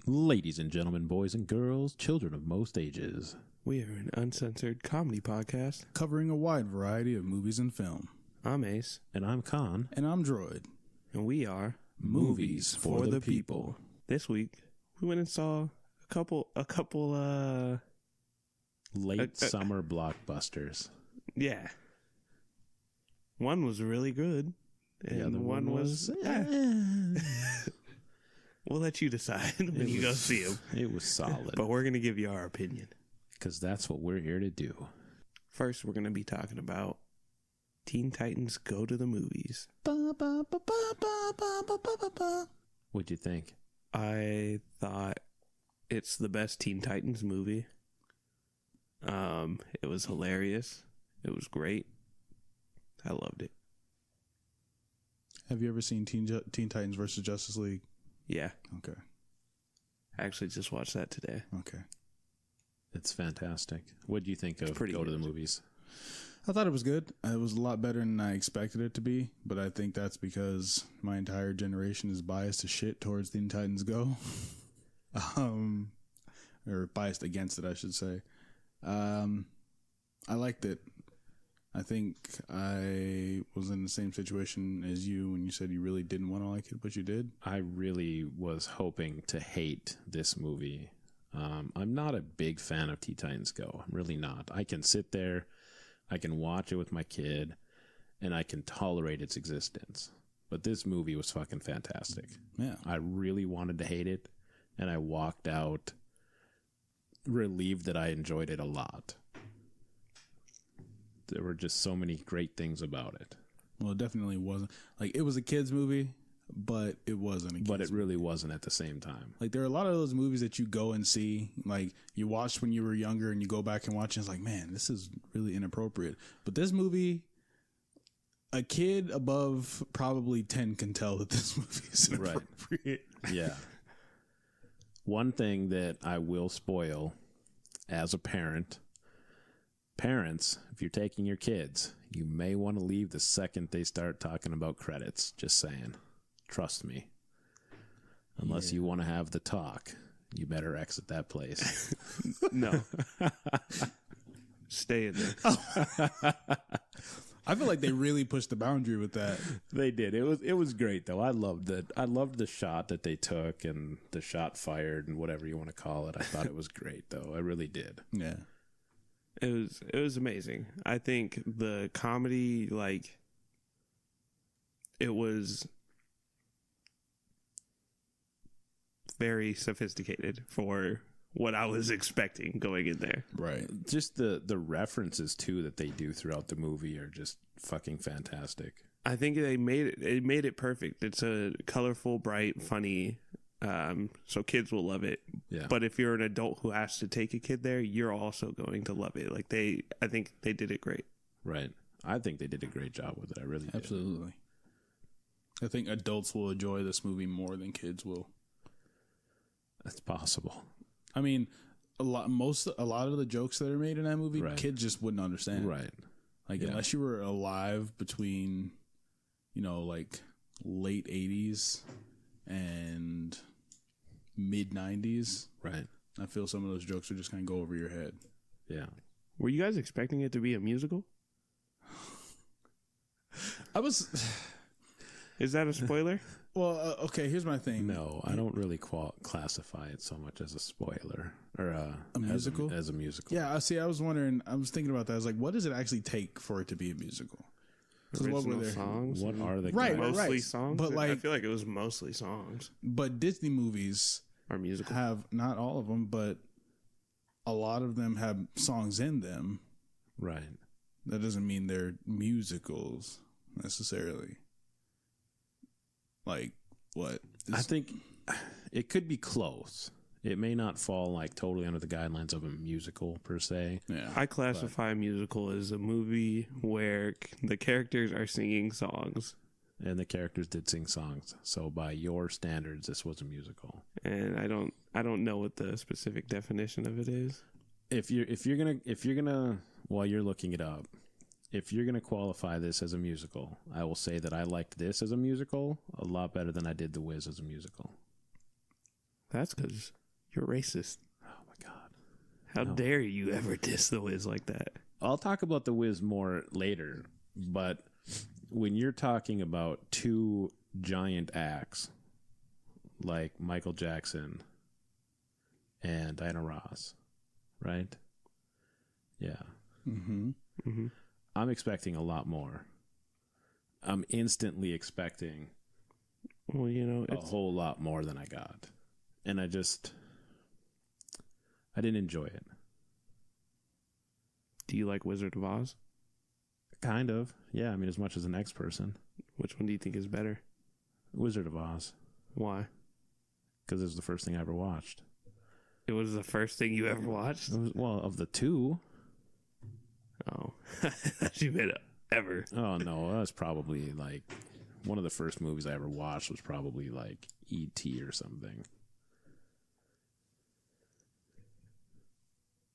Ladies and gentlemen, boys and girls, children of most ages. We are an uncensored comedy podcast. Covering a wide variety of movies and film. I'm Ace. And I'm Con. And I'm Droid. And we are Movies for the People. This week, we went and saw a couple Late summer blockbusters. yeah. One was really good. And The other one was we'll let you decide when you go see them. It was solid. But we're going to give you our opinion. Because that's what we're here to do. First, we're going to be talking about Teen Titans Go to the Movies. What'd you think? I thought it's the best Teen Titans movie. It was hilarious. It was great. I loved it. Have you ever seen Teen Titans versus Justice League? Yeah. Okay. I actually just watched that today. Okay. It's fantastic. What do you think of pretty Go to good. the Movies? I thought it was good. It was a lot better than I expected it to be, but I think that's because my entire generation is biased as shit towards Teen Titans Go. Or biased against it, I should say. I liked it. I think I was in the same situation as you when you said you really didn't want to like it, but you did. I really was hoping to hate this movie. I'm not a big fan of Teen Titans Go. I'm really not. I can sit there, I can watch it with my kid, and I can tolerate its existence. But this movie was fucking fantastic. Yeah. I really wanted to hate it, and I walked out relieved that I enjoyed it a lot. There were just so many great things about it. Well, it definitely wasn't. Like, it was a kid's movie, but it wasn't a kid's But it really wasn't at the same time. Like, there are a lot of those movies that you go and see, like, you watched when you were younger and you go back and watch and it's like, man, this is really inappropriate. But this movie, a kid above probably 10 can tell that this movie is inappropriate. Right. Yeah. One thing that I will spoil as a parent, parents, if you're taking your kids, you may want to leave the second they start talking about credits. Just saying. Trust me. Unless you want to have the talk, you better exit that place. No. Stay in there. I feel like they really pushed the boundary with that. They did. It was great though. I loved it. I loved the shot that they took and the shot fired and whatever you want to call it. I thought it was great though. I really did. Yeah. It was amazing. I think the comedy, like, it was very sophisticated for what I was expecting going in there. Right. Just the references too that they do throughout the movie are just fucking fantastic. I think they made it perfect. It's a colorful, bright, funny, so kids will love it. Yeah. But if you're an adult who has to take a kid there, you're also going to love it. Like, I think they did it great. Right. I think they did a great job with it. I really did. Absolutely. I think adults will enjoy this movie more than kids will. That's possible. I mean, a lot of the jokes that are made in that movie, Right. kids just wouldn't understand. Right. Like, Yeah. unless you were alive between, like late 80s and mid 90s, Right. I feel some of those jokes would just kind of go over your head. Yeah. Were you guys expecting it to be a musical? I was, Is that a spoiler? well, okay, here's my thing. No, I don't really classify it so much as a spoiler or a musical? As a musical. Yeah, I was thinking about that. I was like, what does it actually take for it to be a musical? 'Cause what were Original there? songs? What are the Right, guys- Mostly songs? But, I like- feel like it was mostly songs. But Disney movies Or musical. have, not all of them, but a lot of them have songs in them. Right. That doesn't mean they're musicals necessarily. Like, what? I think it could be close. It may not fall like totally under the guidelines of a musical per se. Yeah. I classify a musical as a movie where the characters are singing songs. And the characters did sing songs. So by your standards, this was a musical. And I don't know what the specific definition of it is. If you're gonna while you're looking it up, if you're going to qualify this as a musical, I will say that I liked this as a musical a lot better than I did The Wiz as a musical. That's because you're racist. Oh my god! How dare you ever diss The Wiz like that? I'll talk about The Wiz more later, but when you're talking about two giant acts like Michael Jackson and Diana Ross, right? Yeah. Mm-hmm. Mm-hmm. I'm expecting a lot more. I'm instantly expecting Well, you know, a whole lot more than I got. And I didn't enjoy it. do you like Wizard of Oz? Kind of. Yeah, I mean, as much as the next person. Which one do you think is better? Wizard of Oz. Why? Because it was the first thing I ever watched. It was the first thing you ever watched? Well, of the two. Oh. I thought you meant ever. Oh, no. That was probably like one of the first movies I ever watched was probably like E.T. or something.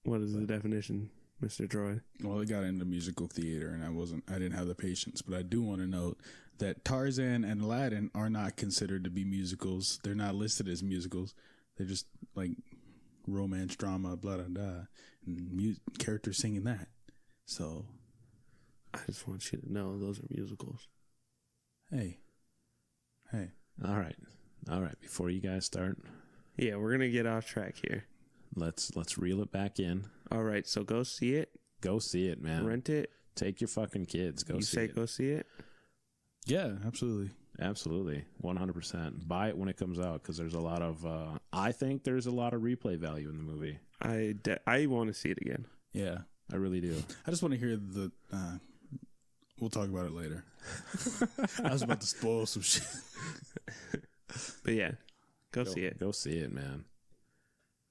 What is the definition, Mr. Troy? Well, I got into musical theater, and I didn't have the patience. But I do want to note that Tarzan and Aladdin are not considered to be musicals. They're not listed as musicals. They're just like romance drama, blah blah blah, and characters singing that. So, I just want you to know those are musicals. hey, All right. Before you guys start, Yeah, we're gonna get off track here. let's reel it back in. All right, so go see it, Go see it, man. rent it. Take your fucking kids. Go You see say it. go see it. yeah, absolutely. Absolutely, 100%. Buy it when it comes out because there's a lot of. I think there's a lot of replay value in the movie. I want to see it again. Yeah, I really do. I just want to hear the. We'll talk about it later. I was about to spoil some shit. But yeah, go see it. Go see it, man.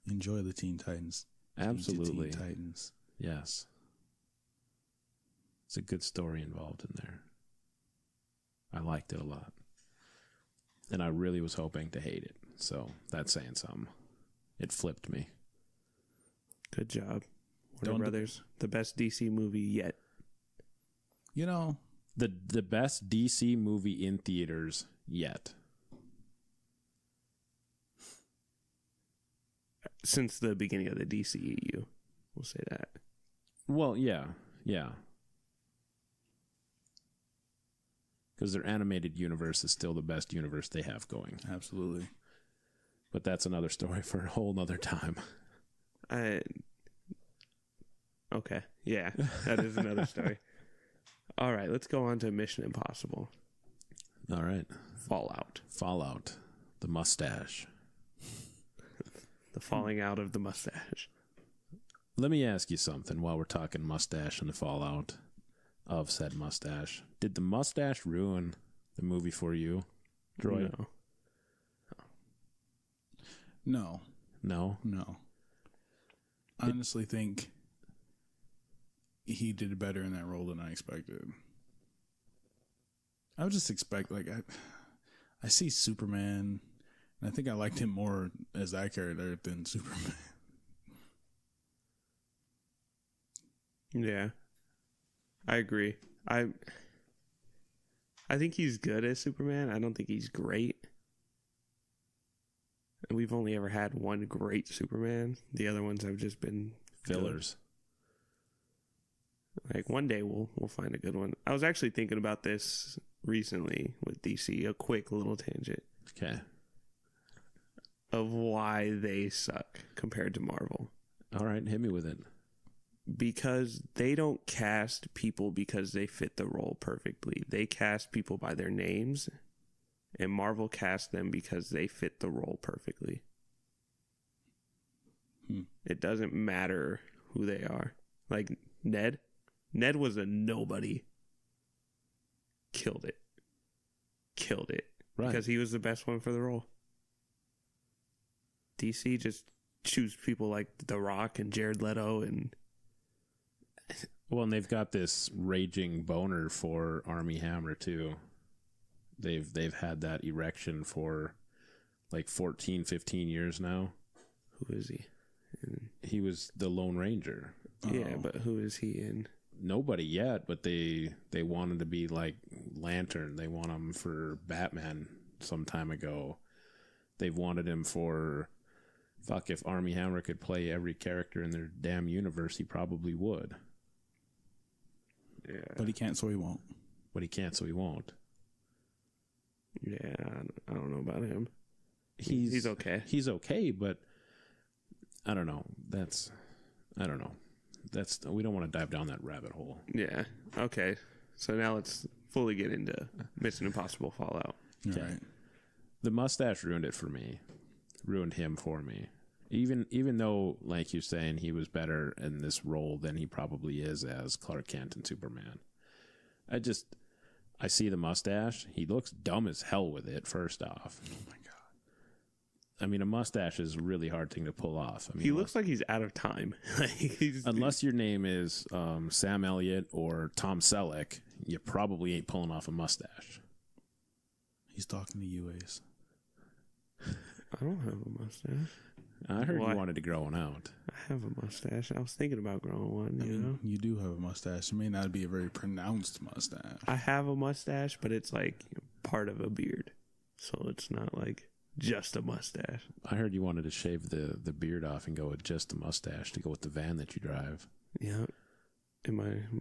Enjoy the Teen Titans. Absolutely. Teen Titans. Yes. It's a good story involved in there. I liked it a lot. And I really was hoping to hate it. So that's saying something. It flipped me. Good job, Warner Brothers. The best DC movie yet. You know, The best DC movie in theaters yet. Since the beginning of the DCEU, we'll say that. Well, yeah. Because their animated universe is still the best universe they have going. absolutely. But that's another story for a whole nother time. Okay, yeah, that is another story. All right, let's go on to Mission Impossible. All right. Fallout. The mustache. The falling out of the mustache. Let me ask you something while we're talking mustache and the fallout of said mustache. Did the mustache ruin the movie for you, Troy? No. No? I honestly think he did better in that role than I expected. I would just expect, like, I see Superman, and I think I liked him more as that character than Superman. Yeah, I agree. I think he's good as Superman. I don't think he's great. And we've only ever had one great Superman. The other ones have just been Fillers. good. Like one day we'll find a good one. I was actually thinking about this recently with DC. A quick little tangent Okay. of why they suck compared to Marvel. All right, hit me with it. Because they don't cast people because they fit the role perfectly. They cast people by their names, and Marvel cast them because they fit the role perfectly. It doesn't matter who they are. Like Ned was a nobody. Killed it. Right. Because he was the best one for the role. DC just choose people like The Rock and Jared Leto and... Well, and they've got this raging boner for Armie Hammer too. They've had that erection for like 14, 15 years now. Who is he? He was the Lone Ranger. Yeah, but who is he in? Nobody yet, but they wanted to be like Lantern. They want him for Batman some time ago. they've wanted him for... Fuck, if Armie Hammer could play every character in their damn universe, he probably would. Yeah. But he can't, so he won't. But he can't, so he won't. Yeah, I don't know about him. He's okay. He's okay, but I don't know. I don't know. We don't want to dive down that rabbit hole. Yeah. Okay. So now let's fully get into Mission Impossible Fallout. Okay. Right. The mustache ruined it for me. Ruined him for me. Even though, like you're saying, he was better in this role than he probably is as Clark Kent and Superman. I see the mustache. He looks dumb as hell with it, first off. Oh, my God. I mean, a mustache is a really hard thing to pull off. I mean, he looks like he's out of time. Unless your name is Sam Elliott or Tom Selleck, you probably ain't pulling off a mustache. He's talking to you, Ace. I don't have a mustache. I heard you wanted to grow one out. I have a mustache. I was thinking about growing one, you know? You do have a mustache. It may not be a very pronounced mustache. I have a mustache, but it's like part of a beard. So it's not like just a mustache. I heard you wanted to shave the beard off and go with just a mustache to go with the van that you drive. Yeah. And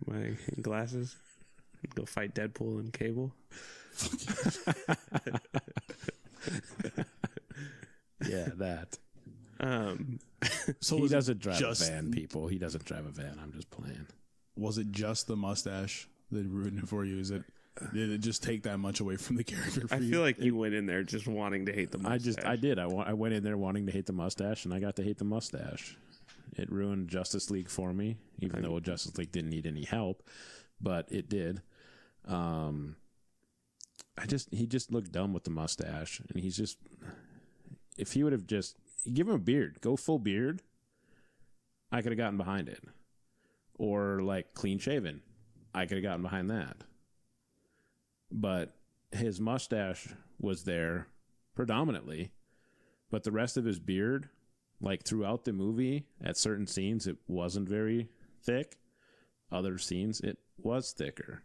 my glasses. Go fight Deadpool and Cable. Yeah, that. So he doesn't drive a van, people. He doesn't drive a van. I'm just playing. Was it just the mustache that ruined it for you? Did it just take that much away from the character for you? I feel like you went in there just wanting to hate the mustache. I did. I went in there wanting to hate the mustache, and I got to hate the mustache. It ruined Justice League for me, even though Justice League didn't need any help, but it did. He just looked dumb with the mustache, and he's just... If he would have just... Give him a beard. Go full beard. I could have gotten behind it. Or, like, clean shaven. I could have gotten behind that. But his mustache was there predominantly. But the rest of his beard, like, throughout the movie, at certain scenes, it wasn't very thick. Other scenes, it was thicker.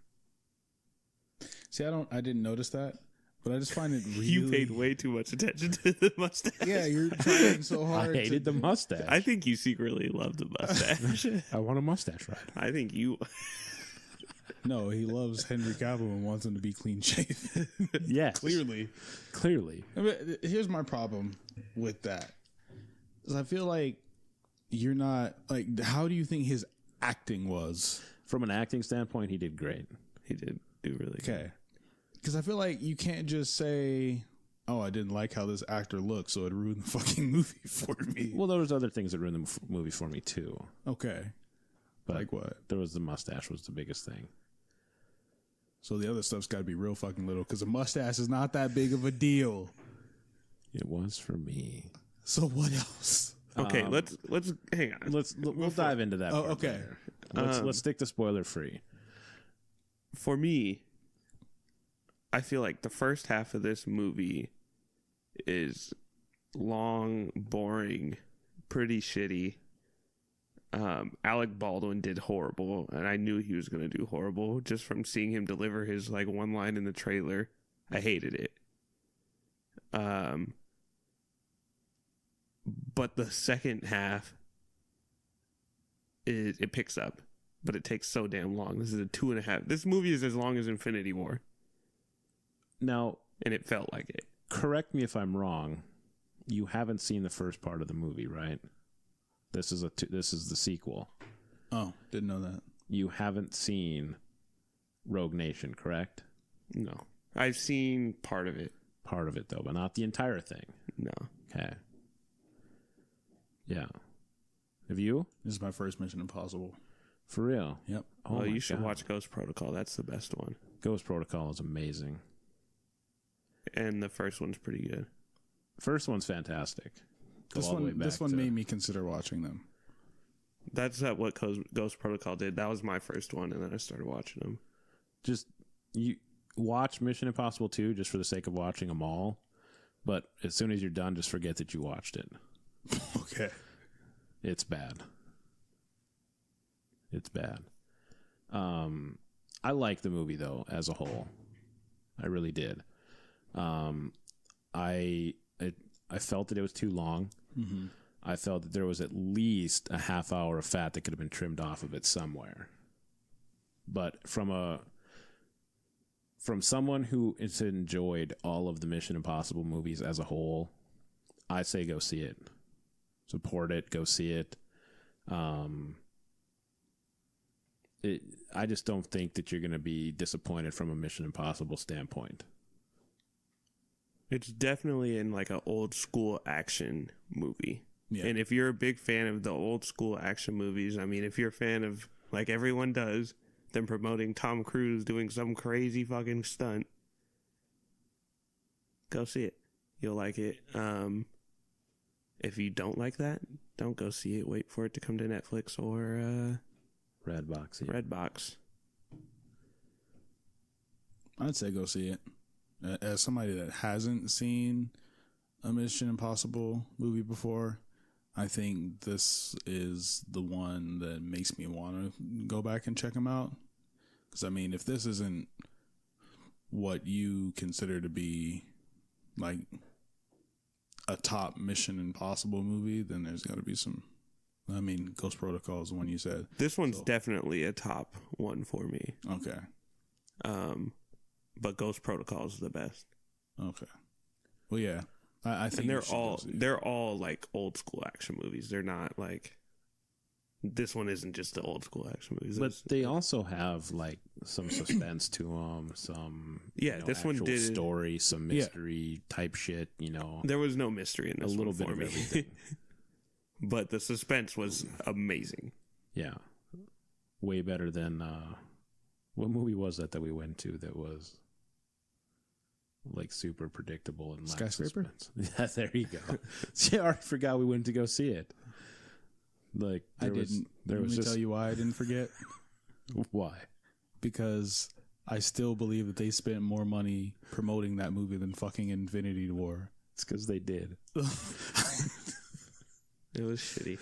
See, I didn't notice that. But I just find it really... You paid way too much attention to the mustache. Yeah, you're trying so hard. I hated the mustache. I think you secretly loved the mustache. I want a mustache ride. I think you... No, he loves Henry Cavill and wants him to be clean shaven. Yes. Clearly. I mean, here's my problem with that. Is I feel like you're not... Like, how do you think his acting was? From an acting standpoint, he did great. He did do really good. Okay. Because I feel like you can't just say, oh, I didn't like how this actor looked, so it ruined the fucking movie for me. Well, there was other things that ruined the movie for me, too. Okay. But like what? There was the mustache was the biggest thing. So the other stuff's got to be real fucking little, because a mustache is not that big of a deal. It was for me. So what else? Okay, let's hang on. We'll dive into that. Oh, part okay. later. Let's stick to spoiler free. For me, I feel like the first half of this movie is long, boring, pretty shitty. Alec Baldwin did horrible, and I knew he was going to do horrible just from seeing him deliver his like one line in the trailer. I hated it. But the second half, it picks up, but it takes so damn long. This is a 2.5. This movie is as long as Infinity War. Now, and it felt like it. Correct me if I'm wrong. You haven't seen the first part of the movie, right? This is the sequel. Oh, didn't know that. You haven't seen Rogue Nation, correct? No. I've seen part of it. Part of it, though, but not the entire thing. No. Okay. Yeah. Have you? This is my first Mission Impossible. For real? Yep. Oh, you should watch Ghost Protocol. That's the best one. Ghost Protocol is amazing. And the first one's pretty good. First one's fantastic. This one made me consider watching them. That's what Ghost Protocol did. That was my first one, and then I started watching them. Just you watch Mission Impossible 2 just for the sake of watching them all, but as soon as you're done, just forget that you watched it. Okay. It's bad. It's bad. I like the movie though as a whole. I really did. I felt that it was too long. Mm-hmm. I felt that there was at least a half hour of fat that could have been trimmed off of it somewhere. But from someone who has enjoyed all of the Mission Impossible movies as a whole, I say go see it. Support it. Go see it. I just don't think that you're going to be disappointed from a Mission Impossible standpoint. It's definitely in like an old school action movie. Yeah. And if you're a big fan of the old school action movies, I mean, if you're a fan of, like everyone does, them promoting Tom Cruise doing some crazy fucking stunt, go see it. You'll like it. If you don't like that, don't go see it. Wait for it to come to Netflix or Redbox. Yeah. Redbox. I'd say go see it. As somebody that hasn't seen a Mission Impossible movie before, I think this is the one that makes me want to go back and check them out. Because, I mean, if this isn't what you consider to be, like, a top Mission Impossible movie, then there's got to be some... I mean, Ghost Protocol is the one you said. This one's definitely a top one for me. Okay. But Ghost Protocol is the best. Okay. Well, yeah. I think and they're all like old school action movies. They're not like, this one isn't just the old school action movies. But they also have like some suspense to them, some this one did story, some mystery type shit. There was no mystery in this. A little one bit for of me. everything. But the suspense was amazing. Yeah, way better than what movie was that we went to that was like super predictable and lacked Skyscraper? suspense? Yeah, there you go. See, I already forgot we went to go see it. Like I didn't. Let me tell you why I didn't forget. Why? Because I still believe that they spent more money promoting that movie than fucking Infinity War. It's because they did. It was shitty.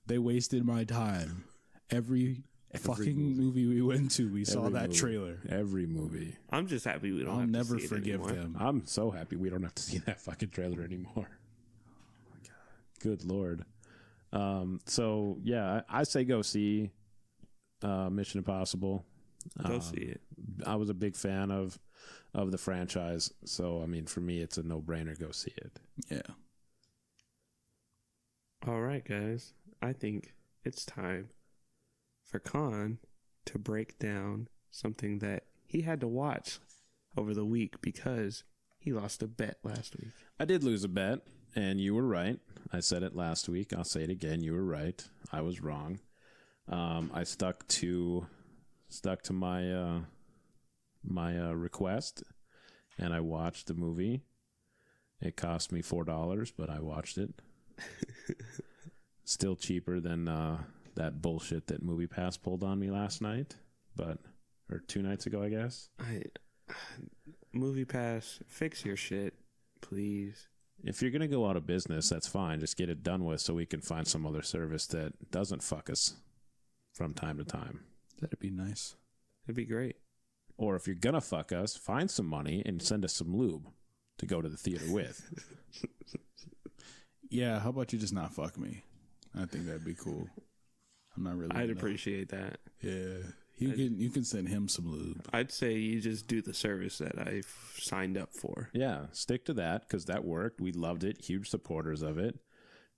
They wasted my time. Every fucking movie we went to, we saw that trailer. Every movie. I'm just happy we don't I'll have never to see forgive it anymore. them. I'm so happy we don't have to see that fucking trailer anymore. Oh my God. Good Lord. So yeah, I say go see Mission Impossible. Go see it. I was a big fan of the franchise, so I mean, for me, it's a no-brainer. Go see it. Yeah. All right, guys. I think it's time for Khan to break down something that he had to watch over the week because he lost a bet last week. I did lose a bet, and you were right. I said it last week. I'll say it again. You were right. I was wrong. I stuck to my request, and I watched the movie. It cost me $4, but I watched it. Still cheaper than that bullshit that MoviePass pulled on me last night, or 2 nights ago, I guess. MoviePass, fix your shit, please. If you're gonna go out of business, that's fine. Just get it done with, so we can find some other service that doesn't fuck us from time to time. That'd be nice. It'd be great. Or if you're gonna fuck us, find some money and send us some lube to go to the theater with. Yeah, how about you just not fuck me? I think that'd be cool. I'm not really. I'd appreciate that. Yeah, you can send him some lube. I'd say you just do the service that I've signed up for. Yeah, stick to that because that worked. We loved it. Huge supporters of it.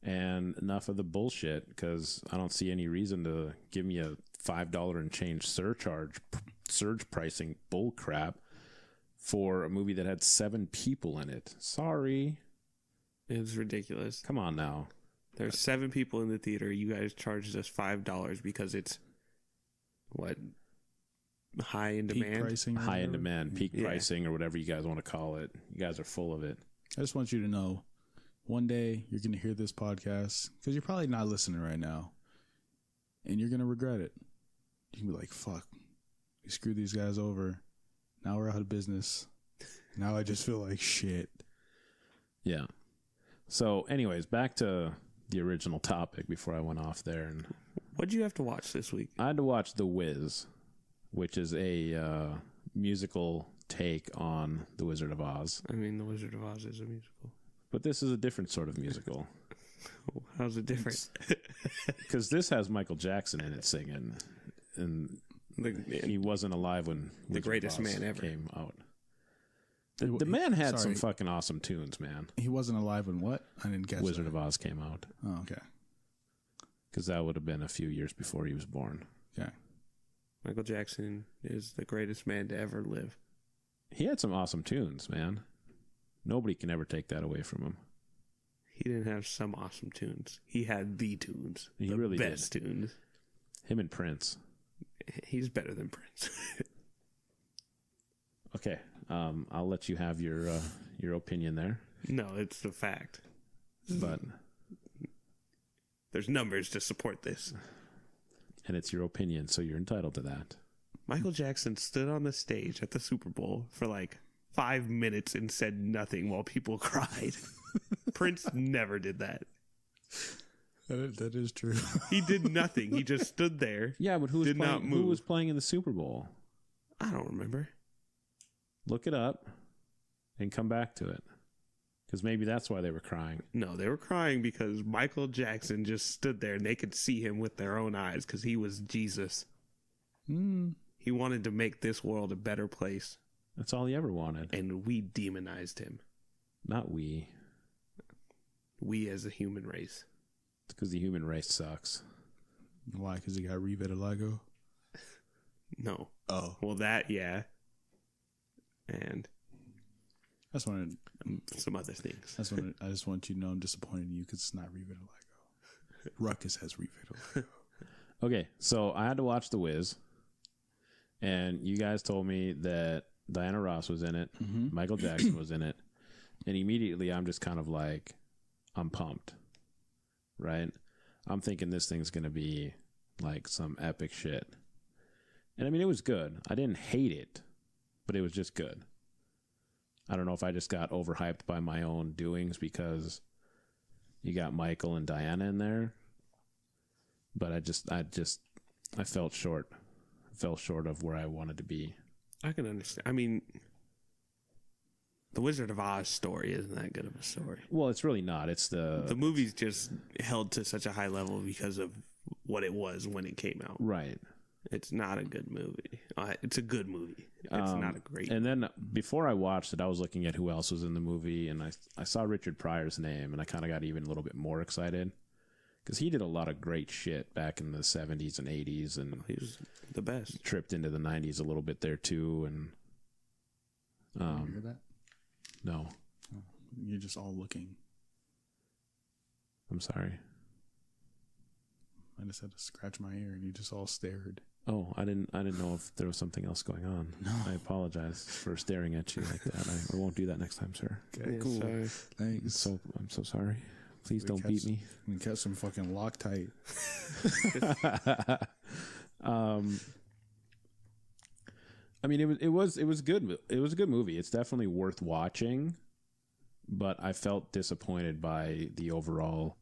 And enough of the bullshit because I don't see any reason to give me a $5 and change surge pricing bull crap for a movie that had 7 people in it. Sorry. It's ridiculous. Come on now. There's 7 people in the theater. You guys charged us $5 because it's what? High in demand? Pricing high in demand, peak pricing, or whatever you guys want to call it. You guys are full of it. I just want you to know, one day you're going to hear this podcast because you're probably not listening right now, and you're going to regret it. You can be like, fuck, we screwed these guys over. Now we're out of business. Now I just feel like shit. Yeah. So anyways, back to the original topic before I went off there. And what'd you have to watch this week? I had to watch The Wiz, which is a musical take on The Wizard of Oz. I mean, The Wizard of Oz is a musical. But this is a different sort of musical. How's it different? Because this has Michael Jackson in it singing, and he wasn't alive when the greatest man ever came out. The man had some fucking awesome tunes, man. He wasn't alive when what? I didn't catch Wizard of Oz came out. Oh, okay. Because that would have been a few years before he was born. Okay. Michael Jackson is the greatest man to ever live. He had some awesome tunes, man. Nobody can ever take that away from him. He didn't have some awesome tunes. He had the tunes. He the really best did. tunes. Him and Prince. He's better than Prince. Okay, I'll let you have your opinion there. No, it's the fact. But there's numbers to support this. And it's your opinion, so you're entitled to that. Michael Jackson stood on the stage at the Super Bowl for like 5 minutes and said nothing while people cried. Prince never did that. That is true. He did nothing. He just stood there. Yeah, but who was playing in the Super Bowl? I don't remember. Look it up and come back to it. Because maybe that's why they were crying. No, they were crying because Michael Jackson just stood there and they could see him with their own eyes because he was Jesus. He wanted to make this world a better place. That's all he ever wanted. And we demonized him. Not we. We as a human race. It's because the human race sucks. Why? Because he got revitiligo? No. Oh. Well, that, yeah. And I just wanted some other things. I just want you to know I'm disappointed in you because it's not revitiligo. Ruckus has revitiligo. Okay, so I had to watch The Wiz, and you guys told me that Diana Ross was in it, Michael Jackson was in it, and immediately I'm just kind of like, I'm pumped, right? I'm thinking this thing's going to be like some epic shit. And I mean, it was good. I didn't hate it, but it was just good. I don't know if I just got overhyped by my own doings because you got Michael and Diana in there, but I felt short. Fell short of where I wanted to be. I can understand. I mean, the Wizard of Oz story isn't that good of a story. Well, it's really not. It's the movie's just held to such a high level because of what it was when it came out. Right. It's not a good movie. It's a good movie. It's not a great movie. And then before I watched it, I was looking at who else was in the movie, and I saw Richard Pryor's name, and I kind of got even a little bit more excited because he did a lot of great shit back in the 70s and 80s, and he was the best. Tripped into the 90s a little bit there too, and you hear that? No. Oh, you're just all looking. I'm sorry. I just had to scratch my ear, and you just all stared. Oh, I didn't know if there was something else going on. No. I apologize for staring at you like that. I won't do that next time, sir. Okay, cool. Sorry. Thanks. I'm so sorry. Please don't beat me. We catch some fucking Loctite. I mean, it was good. It was a good movie. It's definitely worth watching, but I felt disappointed by the overall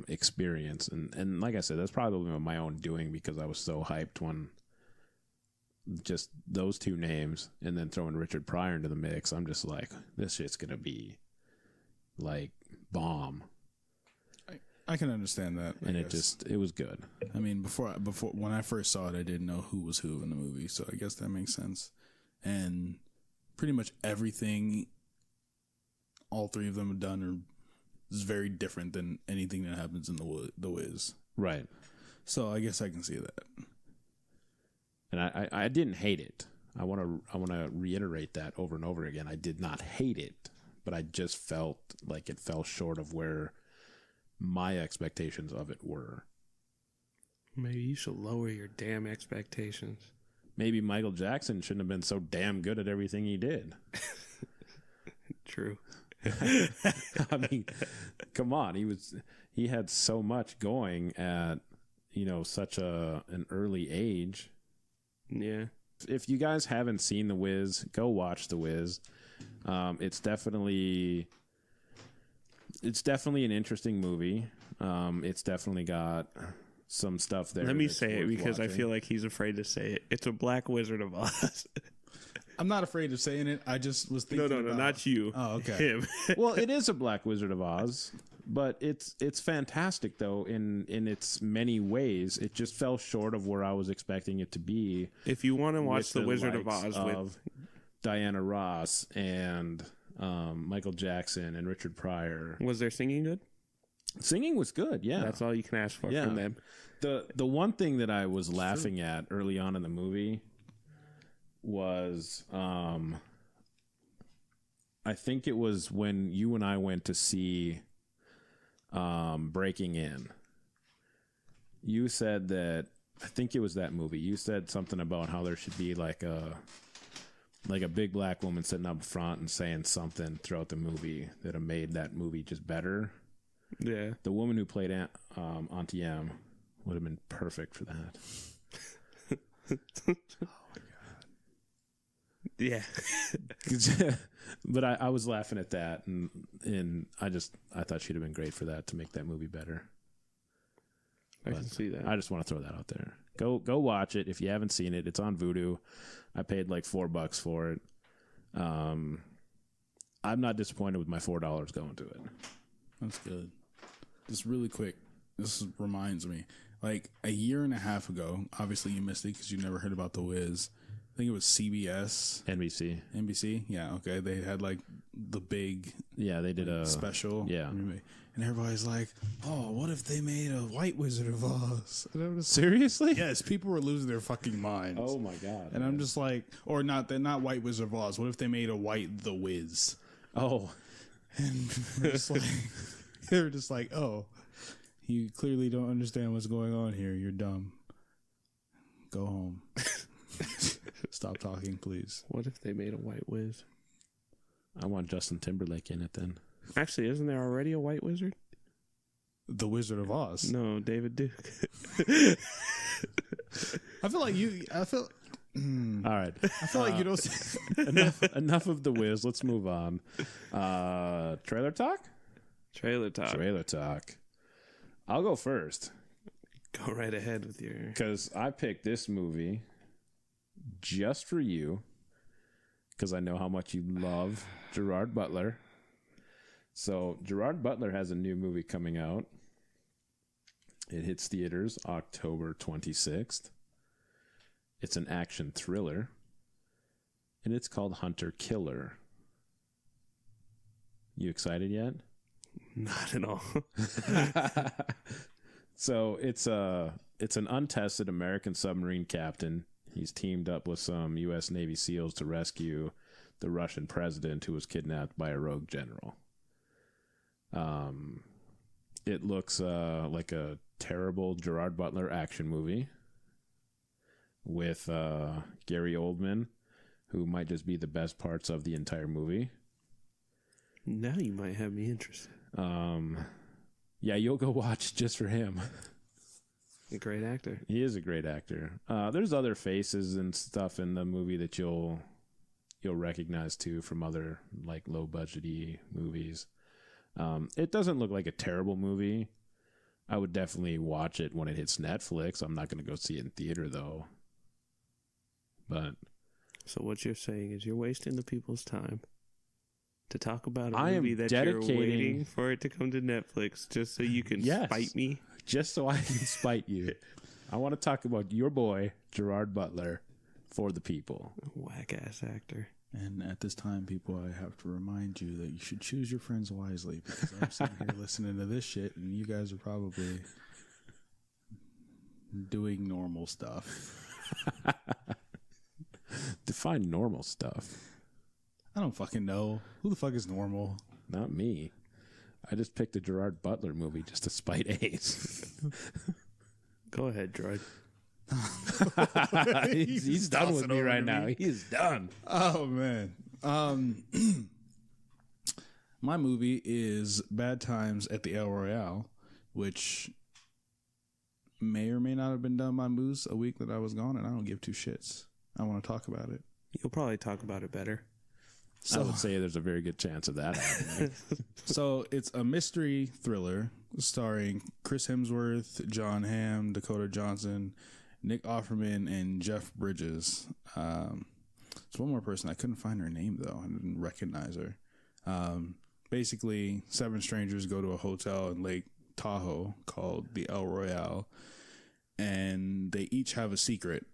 experience, and like I said, that's probably my own doing because I was so hyped when just those two names and then throwing Richard Pryor into the mix. I'm just like, this shit's gonna be like bomb. I can understand that, and it was good. I mean, before when I first saw it, I didn't know who was who in the movie, so I guess that makes sense. And pretty much everything all three of them have done is very different than anything that happens in the Wiz. Right. So I guess I can see that. And I didn't hate it. I want to reiterate that over and over again. I did not hate it, but I just felt like it fell short of where my expectations of it were. Maybe you should lower your damn expectations. Maybe Michael Jackson shouldn't have been so damn good at everything he did. True. I mean, come on. He had so much going at, such an early age. Yeah. If you guys haven't seen The Wiz, go watch The Wiz. It's definitely an interesting movie. It's definitely got some stuff there. Let me say it because watching. I feel like he's afraid to say it. It's a black Wizard of Oz. I'm not afraid of saying it. I just was thinking. No, not you. Oh, okay. Him. Well, it is a Black Wizard of Oz, but it's fantastic though in its many ways. It just fell short of where I was expecting it to be. If you want to watch with The Wizard of likes Oz with Diana Ross and Michael Jackson and Richard Pryor, was their singing good? Singing was good. Yeah, That's all you can ask for Yeah. from them. the one thing that I was laughing at early on in the movie was I think it was when you and I went to see Breaking In. You said that, I think it was that movie. You said something about how there should be like a big black woman sitting up front and saying something throughout the movie that have made that movie just better. Yeah. The woman who played Auntie M would have been perfect for that. Yeah. But I was laughing at that, and I thought she'd have been great for that, to make that movie better. I can see that. I just want to throw that out there. Go watch it if you haven't seen it. It's on Vudu. I paid like $4 for it. I'm not disappointed with my $4 going to it. That's good. Just really quick, this reminds me. Like a year and a half ago, obviously you missed it because you never heard about The Wiz. I think it was CBS. NBC? Yeah, okay. They had like the big they did a special. Yeah. And everybody's like, oh, what if they made a white Wizard of Oz? And I was Seriously? yes, people were losing their fucking minds. Oh my God. And I'm just like, or not white Wizard of Oz. What if they made a white The Wiz? Oh. And they were just like, oh, you clearly don't understand what's going on here. You're dumb. Go home. Stop talking, please. What if they made a white Wiz? I want Justin Timberlake in it then. Actually, isn't there already a white wizard? The Wizard of Oz. No, David Duke. I feel like All right. I feel like you don't. enough of the Wiz. Let's move on. Trailer talk? Trailer talk. I'll go first. Go right ahead with your... Because I picked this movie just for you, because I know how much you love Gerard Butler. So Gerard Butler has a new movie coming out. It hits theaters October 26th. It's an action thriller, and it's called Hunter Killer. You excited yet? Not at all. So it's an untested American submarine captain. He's teamed up with some U.S. Navy SEALs to rescue the Russian president who was kidnapped by a rogue general. It looks like a terrible Gerard Butler action movie with Gary Oldman, who might just be the best parts of the entire movie. Now you might have me interested. Yeah, you'll go watch just for him. A great actor. He is a great actor. There's other faces and stuff in the movie that you'll recognize too from other like low budgety movies. It doesn't look like a terrible movie. I would definitely watch it when it hits Netflix. I'm not going to go see it in theater though. But so what you're saying is you're wasting the people's time to talk about a I movie am that dedicating- you're waiting for it to come to Netflix just so you can Yes. spite me. just so I can spite you, I want to talk about your boy Gerard Butler for the people. Whack ass actor. And at this time, people, I have to remind you that you should choose your friends wisely, because I'm sitting here listening to this shit, and you guys are probably doing normal stuff. Define normal stuff. I don't fucking know. Who the fuck is normal? Not me. I just picked a Gerard Butler movie just to spite Ace. Go ahead, Droid. he's done with me right now. He's done. Oh man. My movie is Bad Times at the El Royale, which may or may not have been done by Moose a week that I was gone, and I don't give two shits. I want to talk about it. You'll probably talk about it better. I would say there's a very good chance of that happening. So it's a mystery thriller starring Chris Hemsworth, John Hamm, Dakota Johnson, Nick Offerman, and Jeff Bridges. It's one more person. I couldn't find her name though. I didn't recognize her. Basically, 7 strangers go to a hotel in Lake Tahoe called the El Royale, and they each have a secret.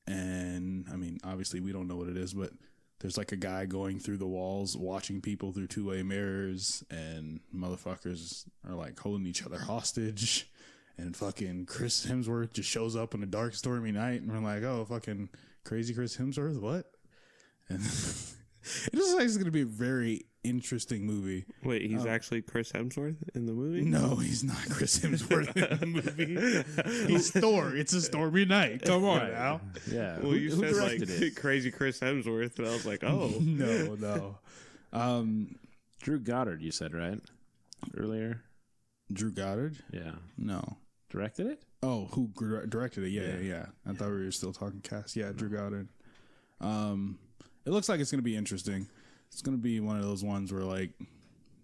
And I mean, obviously, we don't know what it is, but there's like a guy going through the walls, watching people through 2-way mirrors, and motherfuckers are like holding each other hostage. And fucking Chris Hemsworth just shows up on a dark, stormy night, and we're like, oh, fucking crazy Chris Hemsworth, what? And it looks like it's going to be a very interesting movie. Wait, he's actually Chris Hemsworth in the movie? No, he's not Chris Hemsworth in the movie. He's Thor. It's a stormy night. Come on now. Yeah. Well, you who said like it? crazy Chris Hemsworth, and I was like, oh. No. Drew Goddard, you said, right? Earlier? Drew Goddard? Yeah. No. Directed it? Oh, who directed it? Yeah. I thought we were still talking cast. Yeah, Drew Goddard. It looks like it's going to be interesting. It's going to be one of those ones where like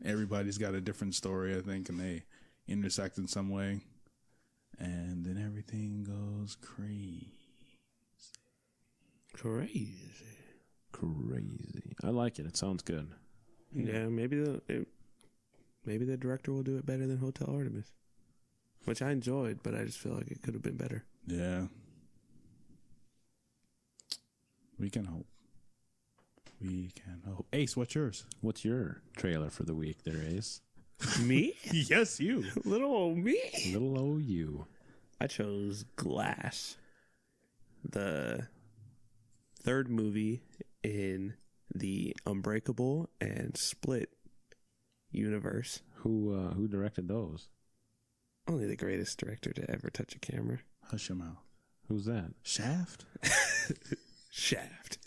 everybody's got a different story, I think, and they intersect in some way, and then everything goes crazy. Crazy. I like it. It sounds good. Yeah, maybe the director will do it better than Hotel Artemis, which I enjoyed, but I just feel like it could have been better. Yeah. We can hope. Ace, what's yours? What's your trailer for the week there, Ace? Me? Yes, you. Little old me? Little old you. I chose Glass, the third movie in the Unbreakable and Split universe. Who directed those? Only the greatest director to ever touch a camera. Hush your mouth. Who's that? Shaft? Shaft.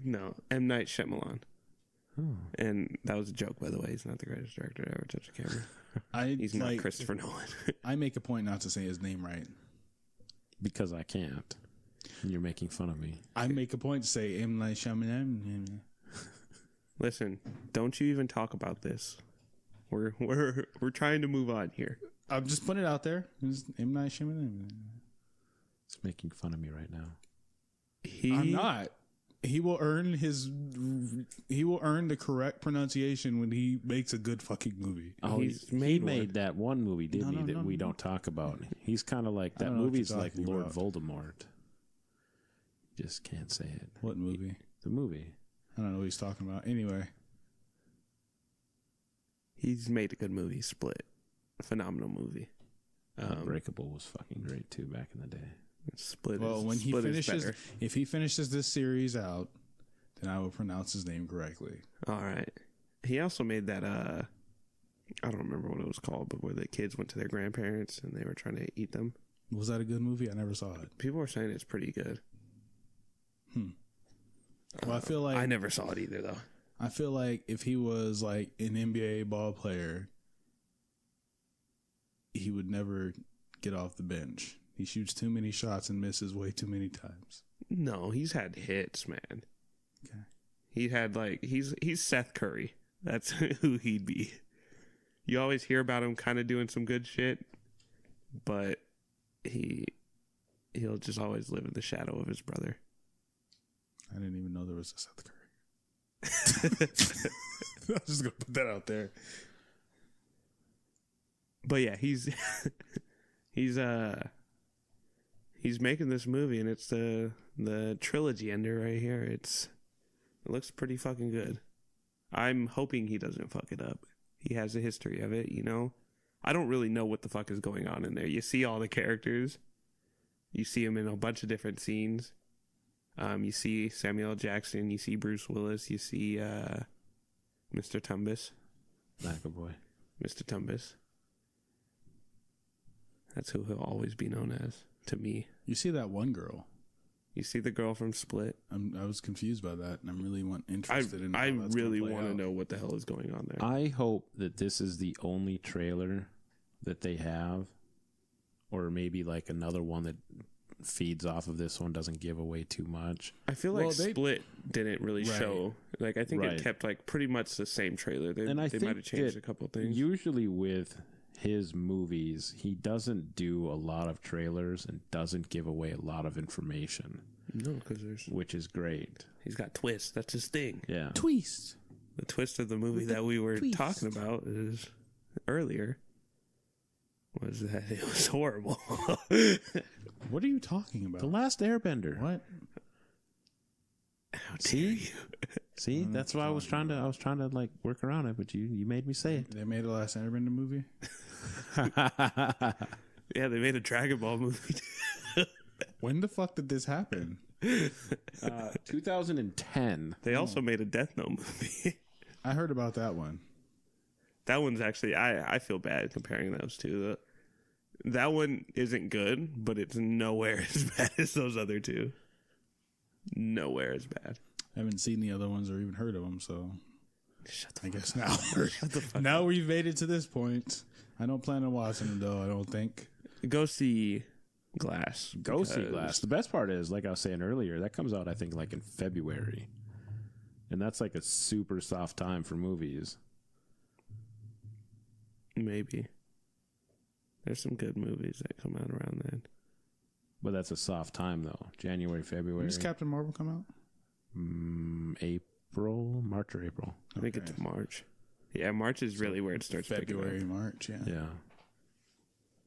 No, M. Night Shyamalan. Oh. And that was a joke, by the way. He's not the greatest director to ever touch a camera. He's not Christopher Nolan. I make a point not to say his name right. Because I can't. You're making fun of me. I make a point to say M. Night Shyamalan. Listen, don't you even talk about this. We're trying to move on here. I'm just putting it out there. It's M. Night Shyamalan. It's making fun of me right now. I'm not. He will earn the correct pronunciation when he makes a good fucking movie. Oh, he made that one movie, didn't he? That we don't talk about. He's kind of like that movie's like Lord Voldemort. Just can't say it. What movie? The movie. I don't know what he's talking about. Anyway, he's made a good movie. Split, a phenomenal movie. Unbreakable was fucking great too back in the day. Split. Well, when he finishes, better. if he finishes this series out, then I will pronounce his name correctly. All right. He also made that. I don't remember what it was called, but where the kids went to their grandparents and they were trying to eat them. Was that a good movie? I never saw it. People were saying it's pretty good. Well, I feel like I never saw it either, though. I feel like if he was like an NBA ball player, he would never get off the bench. He shoots too many shots and misses way too many times. No, he's had hits, man. Okay. He had he's Seth Curry. That's who he'd be. You always hear about him kind of doing some good shit, but he'll just always live in the shadow of his brother. I didn't even know there was a Seth Curry. I'm just gonna put that out there. But yeah, he's making this movie, and it's the trilogy ender right here. It looks pretty fucking good. I'm hoping he doesn't fuck it up. He has a history of it, you know. I don't really know what the fuck is going on in there. You see all the characters. You see him in a bunch of different scenes. You see Samuel L. Jackson. You see Bruce Willis. You see Mr. Tumbas. McAvoy. Mr. Tumbas. That's who he'll always be known as to me. You see that one girl. You see the girl from Split. I was confused by that, and I'm really interested in. I really want to know what the hell is going on there. I hope that this is the only trailer that they have, or maybe like another one that feeds off of this one, doesn't give away too much. I feel like Split didn't really show. Like I think it kept like pretty much the same trailer. They might have changed a couple things. Usually with his movies, he doesn't do a lot of trailers and doesn't give away a lot of information. No, because there's... which is great. He's got twists. That's his thing. Yeah. Twist. The twist of the movie that we were talking about is earlier was that it was horrible. What are you talking about? The Last Airbender. What? How dare you? See, that's why I was trying to like work around it, but you made me say it. They made a Last Airbender movie? Yeah, they made a Dragon Ball movie. When the fuck did this happen? 2010. They also made a Death Note movie. I heard about that one. That one's actually, I feel bad comparing those two. That one isn't good, but it's nowhere as bad as those other two. Nowhere as bad. I haven't seen the other ones or even heard of them, so Shut the I fuck guess up. now Shut the fuck now up. we've made it to this point. I don't plan on watching it though. I don't think. Go see Glass. Go see because- Glass. The best part is, like I was saying earlier, that comes out I think like in February, and that's like a super soft time for movies. Maybe. There's some good movies that come out around then. But that's a soft time though. January, February, When does Captain Marvel come out? March or April. I think it's March. Yeah, March is really where it starts February, picking up. March, yeah. Yeah.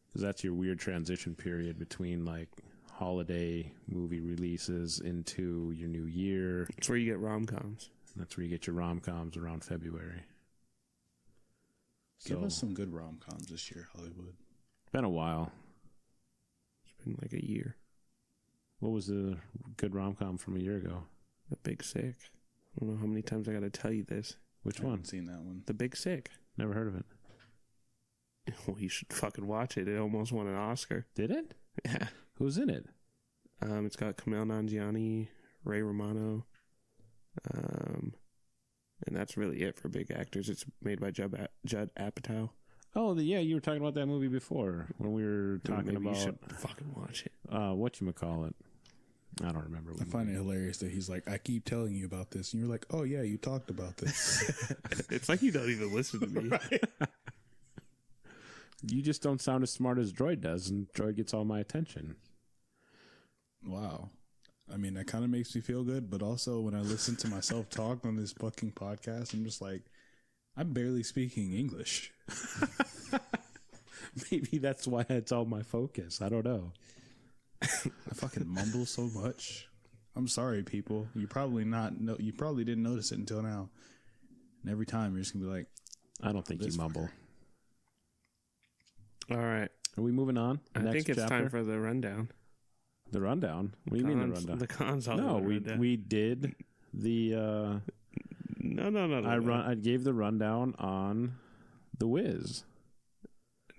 Because that's your weird transition period between like holiday movie releases into your new year. It's where you get rom-coms. That's where you get your rom-coms around February. Give So, us some good rom-coms this year, Hollywood. been a while. It's been like a year. What was the good rom-com from a year ago? The Big Sick. I don't know how many times I got to tell you this. Which I one? haven't seen that one. The Big Sick. Never heard of it. Well, you should fucking watch it. It almost won an Oscar. Did it? Yeah. Who's in it? It's got Kumail Nanjiani, Ray Romano, and that's really it for big actors. It's made by Judd Apatow. Oh, yeah, you were talking about that movie before when we were talking Maybe about you should fucking watch it. whatchamacallit. I don't remember. I find it hilarious that he's like, I keep telling you about this. And you're like, oh, yeah, you talked about this. It's like you don't even listen to me. You just don't sound as smart as Droid does, and Droid gets all my attention. Wow. I mean, that kind of makes me feel good. But also, when I listen to myself talk on this fucking podcast, I'm just like, I'm barely speaking English. Maybe that's why it's all my focus. I don't know. I fucking mumble so much. I'm sorry, people. You probably didn't notice it until now. And every time you're just gonna be like, I don't think you This mumble. All right. Are we moving on? I Next think it's chapter? time for the rundown. The rundown. What do you mean the rundown? The cons. No, we did the. No. I gave the rundown on The Wiz.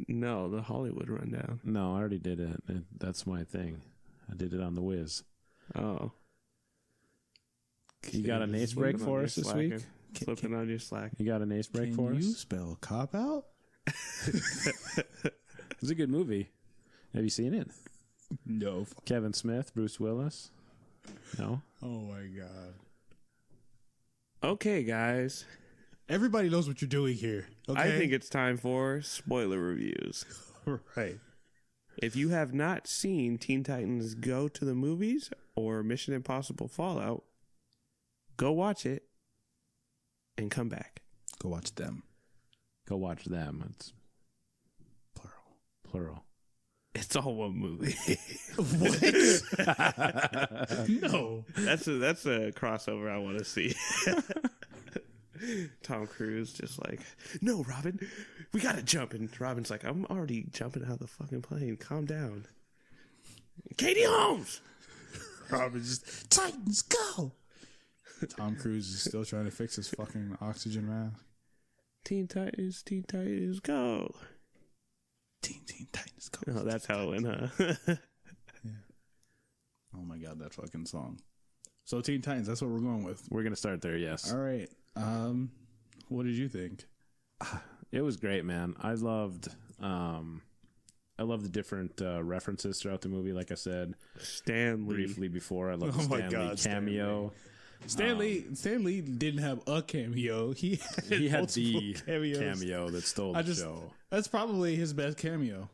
No, the Hollywood rundown. No, I already did it. That's my thing. I did it on The Wiz. Oh. You got an ace break Flipping for on us your this slacking. week? Flipping on your slack. You got an ace break for can you us? spell cop out? It's a good movie. Have you seen it? No. Kevin Smith, Bruce Willis. No. Oh my god. Okay, guys. Everybody knows what you're doing here. Okay. I think it's time for spoiler reviews. right. If you have not seen Teen Titans Go to the Movies or Mission Impossible Fallout, go watch it and come back. Go watch them. Go watch them. It's plural. It's all one movie. What? No. That's a crossover I want to see. Tom Cruise just like, no, Robin, we gotta jump. And Robin's like, I'm already jumping out of the fucking plane. Calm down. Katie Holmes. Robin just Titans go. Tom Cruise is still trying to fix his fucking oxygen mask. Teen Titans, go. Teen Titans go. Oh, that's how it went, huh? Yeah. Oh my god, that fucking song. So Teen Titans, that's what we're going with. We're gonna start there. Yes. All right. What did you think? It was great, man. I loved the different references throughout the movie. Like I said Stanley. briefly before, I love Oh the my Stan Lee God, cameo. Stan Lee didn't have a cameo. He He had multiple the cameos. cameo that stole the show. That's probably his best cameo.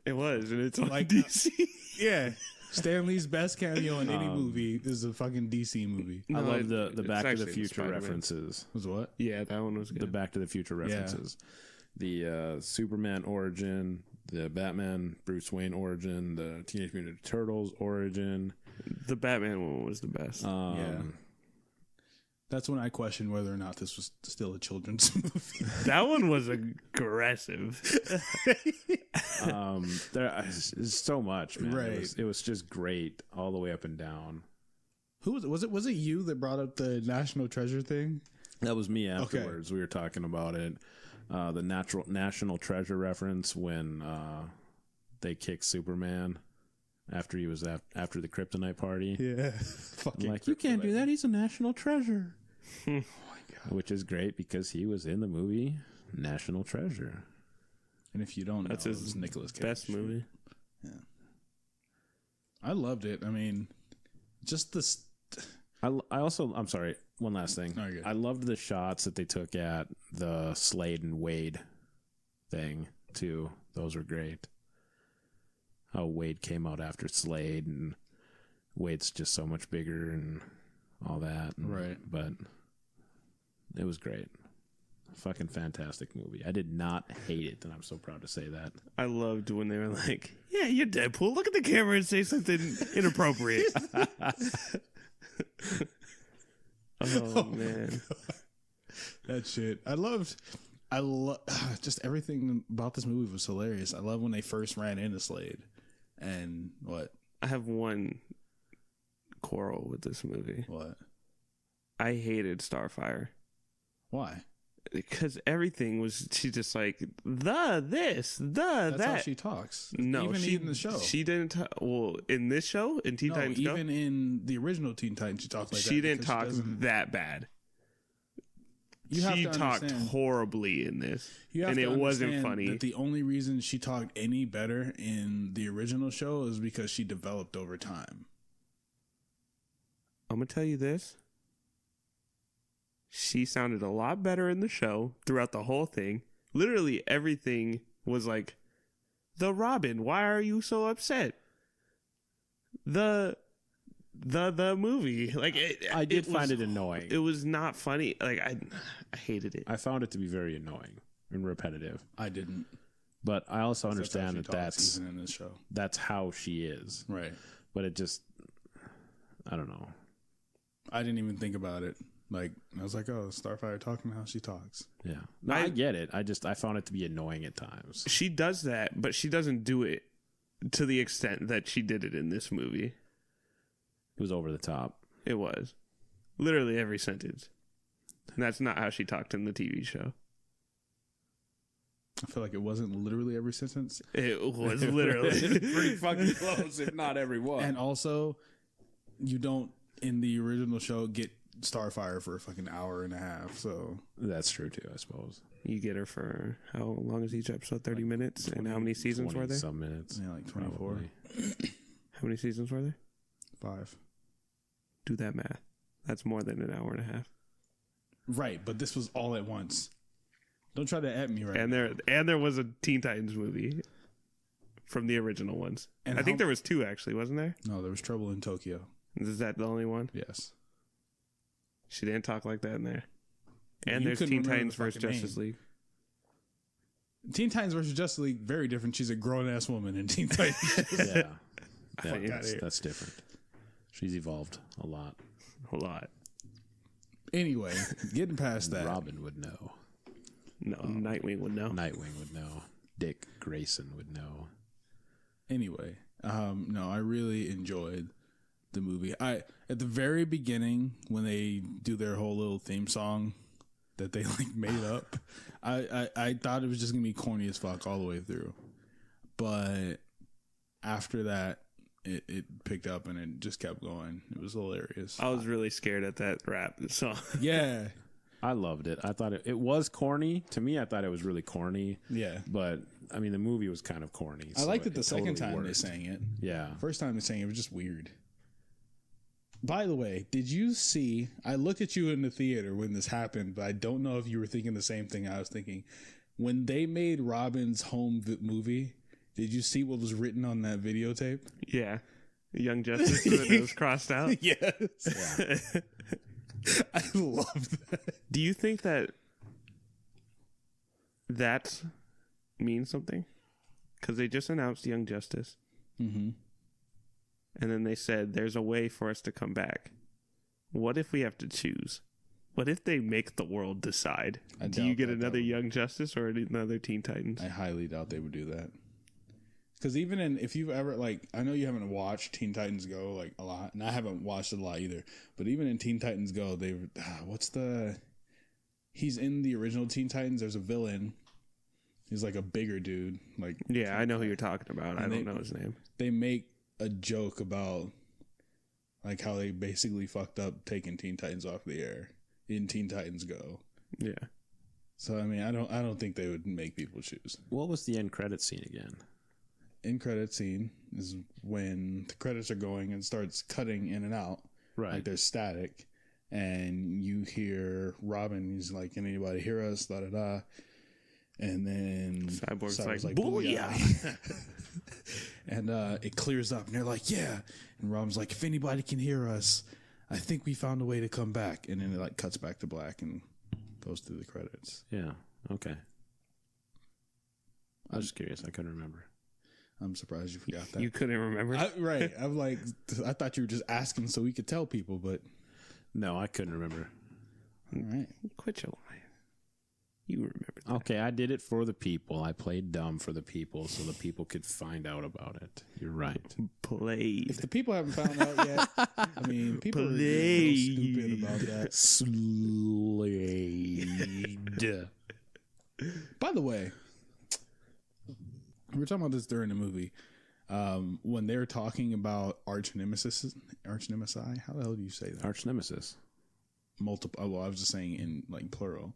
It was, and it's Like, like DC. Yeah. Stan Lee's best cameo in any movie is a fucking DC movie. I No, love the it's Back to the actually the Future Spider-Man. references. Was what? Yeah, that one was The good. Back to the Future references. The Superman origin, the Batman Bruce Wayne origin, the Teenage Mutant Ninja Turtles origin. The Batman one was the best. Yeah. That's when I questioned whether or not this was still a children's movie. That one was aggressive. There's so much, man. Right. It was just great all the way up and down. Who was it? Was it you that brought up the National Treasure thing? That was me afterwards. We were talking about it. The National Treasure reference when they kicked Superman after he was after the Kryptonite party. Yeah. I'm like, you can't do that. He's a national treasure. Oh my God. Which is great because he was in the movie National Treasure. And if you don't know, That's his Nicolas Cage. best movie. Yeah. I loved it. I mean, just this. I'm sorry, one last thing. No, you're good. I loved the shots that they took at the Slade and Wade thing too. Those were great. How Wade came out after Slade, and Wade's just so much bigger and all that. Right. But it was great. Fucking fantastic movie. I did not hate it, and I'm so proud to say that. I loved when they were like, "Yeah, you're Deadpool. Look at the camera and say something inappropriate." Oh man, That shit. I love just everything about this movie was hilarious. I love when they first ran into Slade, and what I have one quarrel with this movie. I hated Starfire why because everything was she just like this that's that. how she talks. No, even she in the show. She didn't. Well, in this show, in Teen No, Titans Go, even in the original Teen Titans, she talked like that. she didn't because talk doesn't- that bad. You have She to talked understand- horribly in this, You have and to it wasn't understand funny. That the only reason she talked any better in the original show is because she developed over time. I'm gonna tell you this. She sounded a lot better in the show throughout the whole thing. Literally everything was like, "The Robin, why are you so upset?" The movie, like I did find it annoying. It was not funny. Like I hated it. I found it to be very annoying and repetitive. I didn't. But I also That's how understand she that talks even in this show. that's how she is. Right. But it just, I don't know. I didn't even think about it. Like, I was like, oh, Starfire talking how she talks. Yeah. No, I get it. I found it to be annoying at times. She does that, but she doesn't do it to the extent that she did it in this movie. It was over the top. It was. Literally every sentence. And that's not how she talked in the TV show. I feel like it wasn't literally every sentence. It was literally. Pretty fucking close, if not every one. And also, you don't, in the original show, get Starfire for a fucking hour and a half. So That's true too, I suppose. You get her for how long is each episode? 30 minutes? And how many seasons were there? Some minutes. yeah, like 24, Probably. How many seasons were there? 5. Do that math. That's more than an hour and a half. Right, but this was all at once. Don't try to at me right And now. there was a Teen Titans movie from the original ones. And I think how- there was 2 actually, wasn't there? No, there was Trouble in Tokyo. Is that the only one? Yes. She didn't talk like that in there. And You there's couldn't Teen remember Titans the versus fucking Justice name. League. Teen Titans versus Justice League, very different. She's a grown ass woman in Teen Titans. Yeah. Fuck outta here. That's different. She's evolved a lot. A lot. Anyway, getting past that. Robin would know. No, Nightwing would know. Nightwing would know. Dick Grayson would know. Anyway, no, I really enjoyed the movie. At the very beginning when they do their whole little theme song that they like made up, I thought it was just gonna be corny as fuck all the way through, but after that it picked up and it just kept going. It was hilarious. I was really scared at that rap song. Yeah, I loved it. I thought it was corny. To me, I thought it was really corny. yeah. But, I mean, the movie was kind of corny. I so liked it the second totally time they worked. sang it. Yeah. First time they sang it was just weird. By the way, did you see? I looked at you in the theater when this happened, but I don't know if you were thinking the same thing I was thinking. When they made Robin's home movie, Did you see what was written on that videotape? Yeah. Young Justice with it was crossed out. Yes. Yeah. I love that. Do you think that means something? Because they just announced Young Justice. Mm-hmm. And then they said there's a way for us to come back. What if we have to choose? What if they make the world decide? Do you get another Young Justice or another Teen Titans? I highly doubt they would do that. Because even if you've ever, like, I know you haven't watched Teen Titans Go, like, a lot, and I haven't watched it a lot either, but even in Teen Titans Go, he's in the original Teen Titans, there's a villain, he's like a bigger dude, like. Yeah, I know who you're talking about. I don't know his name. They make a joke about, like, how they basically fucked up taking Teen Titans off the air in Teen Titans Go. Yeah. So, I mean, I don't think they would make people choose. What was the end credit scene again? End credit scene is when the credits are going and starts cutting in and out. Right. Like there's static. And you hear Robin, he's like, can anybody hear us? Da da da. And then Cyborg's like booyah. And it clears up and they're like, yeah. And Robin's like, if anybody can hear us, I think we found a way to come back. And then it like cuts back to black and goes through the credits. Yeah. Okay. I was just curious. I couldn't remember. I'm surprised you forgot that. You couldn't remember? Right. I'm like, I thought you were just asking so we could tell people, but. No, I couldn't remember. All right. Quit your lying. You remember that. Okay, I did it for the people. I played dumb for the people so the people could find out about it. You're right. Played. If the people haven't found out yet, I mean, people are a little stupid about that. Slade. By the way, we were talking about this during the movie. When they were talking about arch nemesis, how the hell do you say that? Arch nemesis. Multiple. Well, I was just saying in like plural.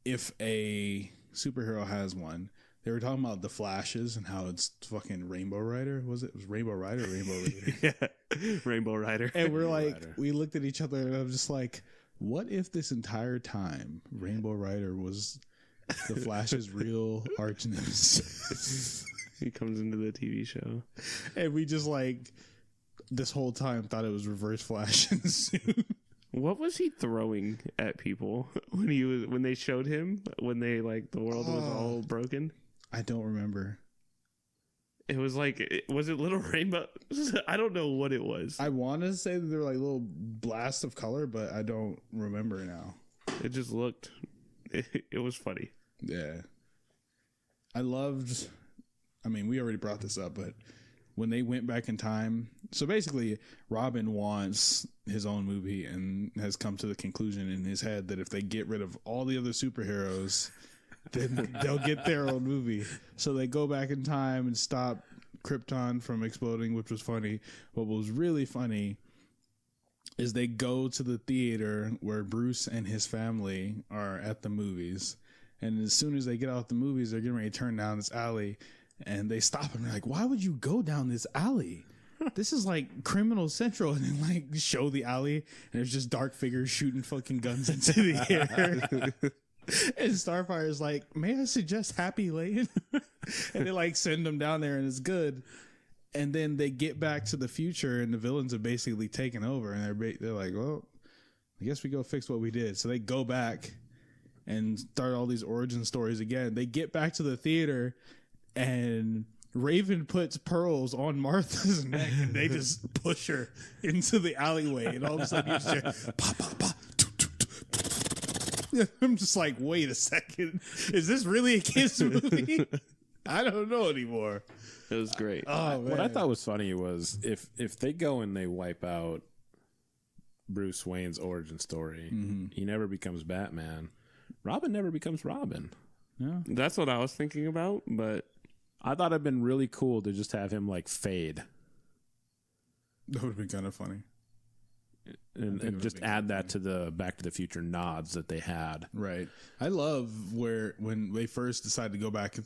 If a superhero has one, they were talking about the Flashes and how it's fucking Rainbow Rider. Was it was Rainbow Rider or Rainbow Rider? Yeah. Rainbow Rider. And we're like, we looked at each other and I'm just like, what if this entire time Rainbow Rider was the Flash's real arch nemesis? He comes into the TV show. And we just like, this whole time thought it was Reverse Flash in the suit. What was he throwing at people when they showed him when they like the world was all broken? I don't remember. It was like, was it little rainbow? I don't know what it was. I want to say that they're like little blasts of color, but I don't remember now. It just looked, it was funny. Yeah. I mean, we already brought this up, but when they went back in time, so basically Robin wants his own movie and has come to the conclusion in his head that if they get rid of all the other superheroes, then they'll get their own movie. So they go back in time and stop Krypton from exploding, which was funny. What was really funny is they go to the theater where Bruce and his family are at the movies. And as soon as they get out the movies, they're getting ready to turn down this alley. And they stop and they're like, why would you go down this alley? This is like Criminal Central. And then like show the alley and there's just dark figures shooting fucking guns into the air. And Starfire's like, may I suggest Happy Lane? And they like send them down there and it's good. And then they get back to the future and the villains have basically taken over. And they're like, well, I guess we go fix what we did. So they go back and start all these origin stories again. They get back to the theater and Raven puts pearls on Martha's neck and they just push her into the alleyway. And all of a sudden you just pop, pop, pop. I'm just like, wait a second. Is this really a kids movie? I don't know anymore. It was great. Oh, man. What I thought was funny was if they go and they wipe out Bruce Wayne's origin story, he never becomes Batman. Robin never becomes Robin. Yeah. That's what I was thinking about, but I thought it'd been really cool to just have him like fade That would have been kind of funny. and just add that to the Back to the Future nods that they had. Right. I love when they first decided to go back to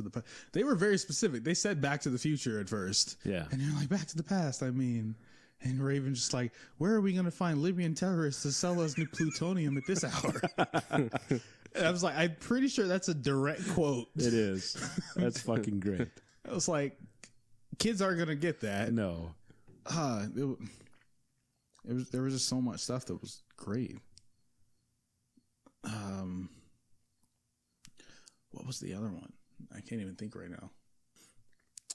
the past. They were very specific. They said Back to the Future at first. Yeah. And they're like, back to the past, I mean. And Raven's just like, where are we going to find Libyan terrorists to sell us new plutonium at this hour? And I was like, I'm pretty sure that's a direct quote. It is. That's fucking great. I was like, kids aren't gonna get that. No. There was just so much stuff that was great. What was the other one? I can't even think right now.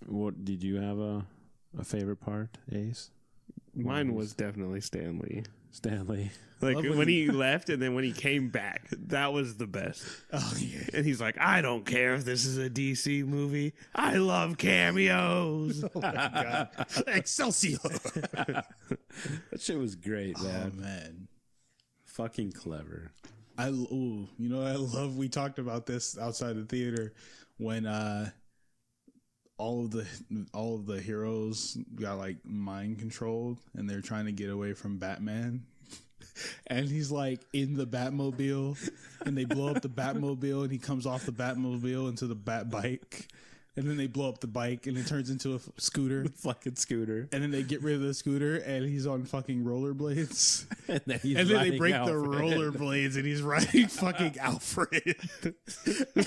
What did you have a favorite part, Ace? Mine was definitely Stanley. Like Love when when he left and then when he came back, that was the best. Oh yeah. And he's like, I don't care if this is a DC movie. I love cameos. Oh my god. Excelsior. That shit was great, man. Oh man. Fucking clever. I love. We talked about this outside the theater when all of the heroes got like mind controlled and they're trying to get away from Batman. And he's like in the Batmobile and they blow up the Batmobile and he comes off the Batmobile into the Bat bike. And then they blow up the bike and it turns into a scooter. Fucking scooter. And then they get rid of the scooter and he's on fucking rollerblades. And then, And then they break the rollerblades and he's riding fucking Alfred.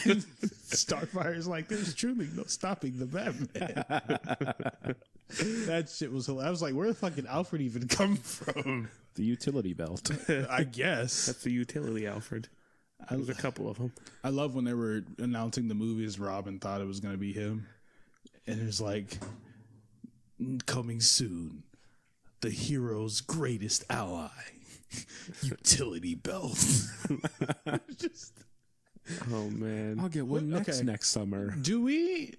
And Starfire's like, there's truly no stopping the Batman. That shit was hilarious. I was like, where the fucking Alfred even come from? The utility belt. I guess. That's the utility, Alfred. There's a couple of them. I love when they were announcing the movies, Robin thought it was going to be him. And it was like, coming soon, the hero's greatest ally, utility belt. Just, Oh, man. I'll get one next summer. who